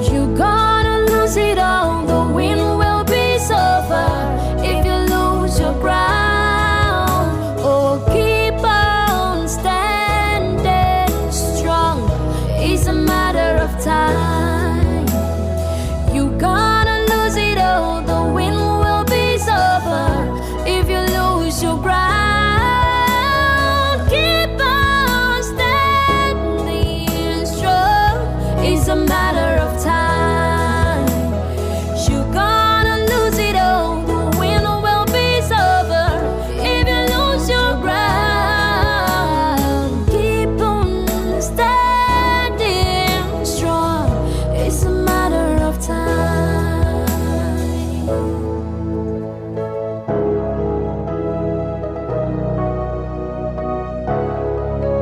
You're gonna lose it all. The wind will be so far if you lose your ground. Oh, keep on standing strong. It's a matter of time. You're gonna lose it all. The wind will be so far if you lose your ground. Keep on standing strong. It's a matter of time. You're gonna lose it all. The wind will be so far if you lose your ground. Keep on standing strong. It's a matter of time.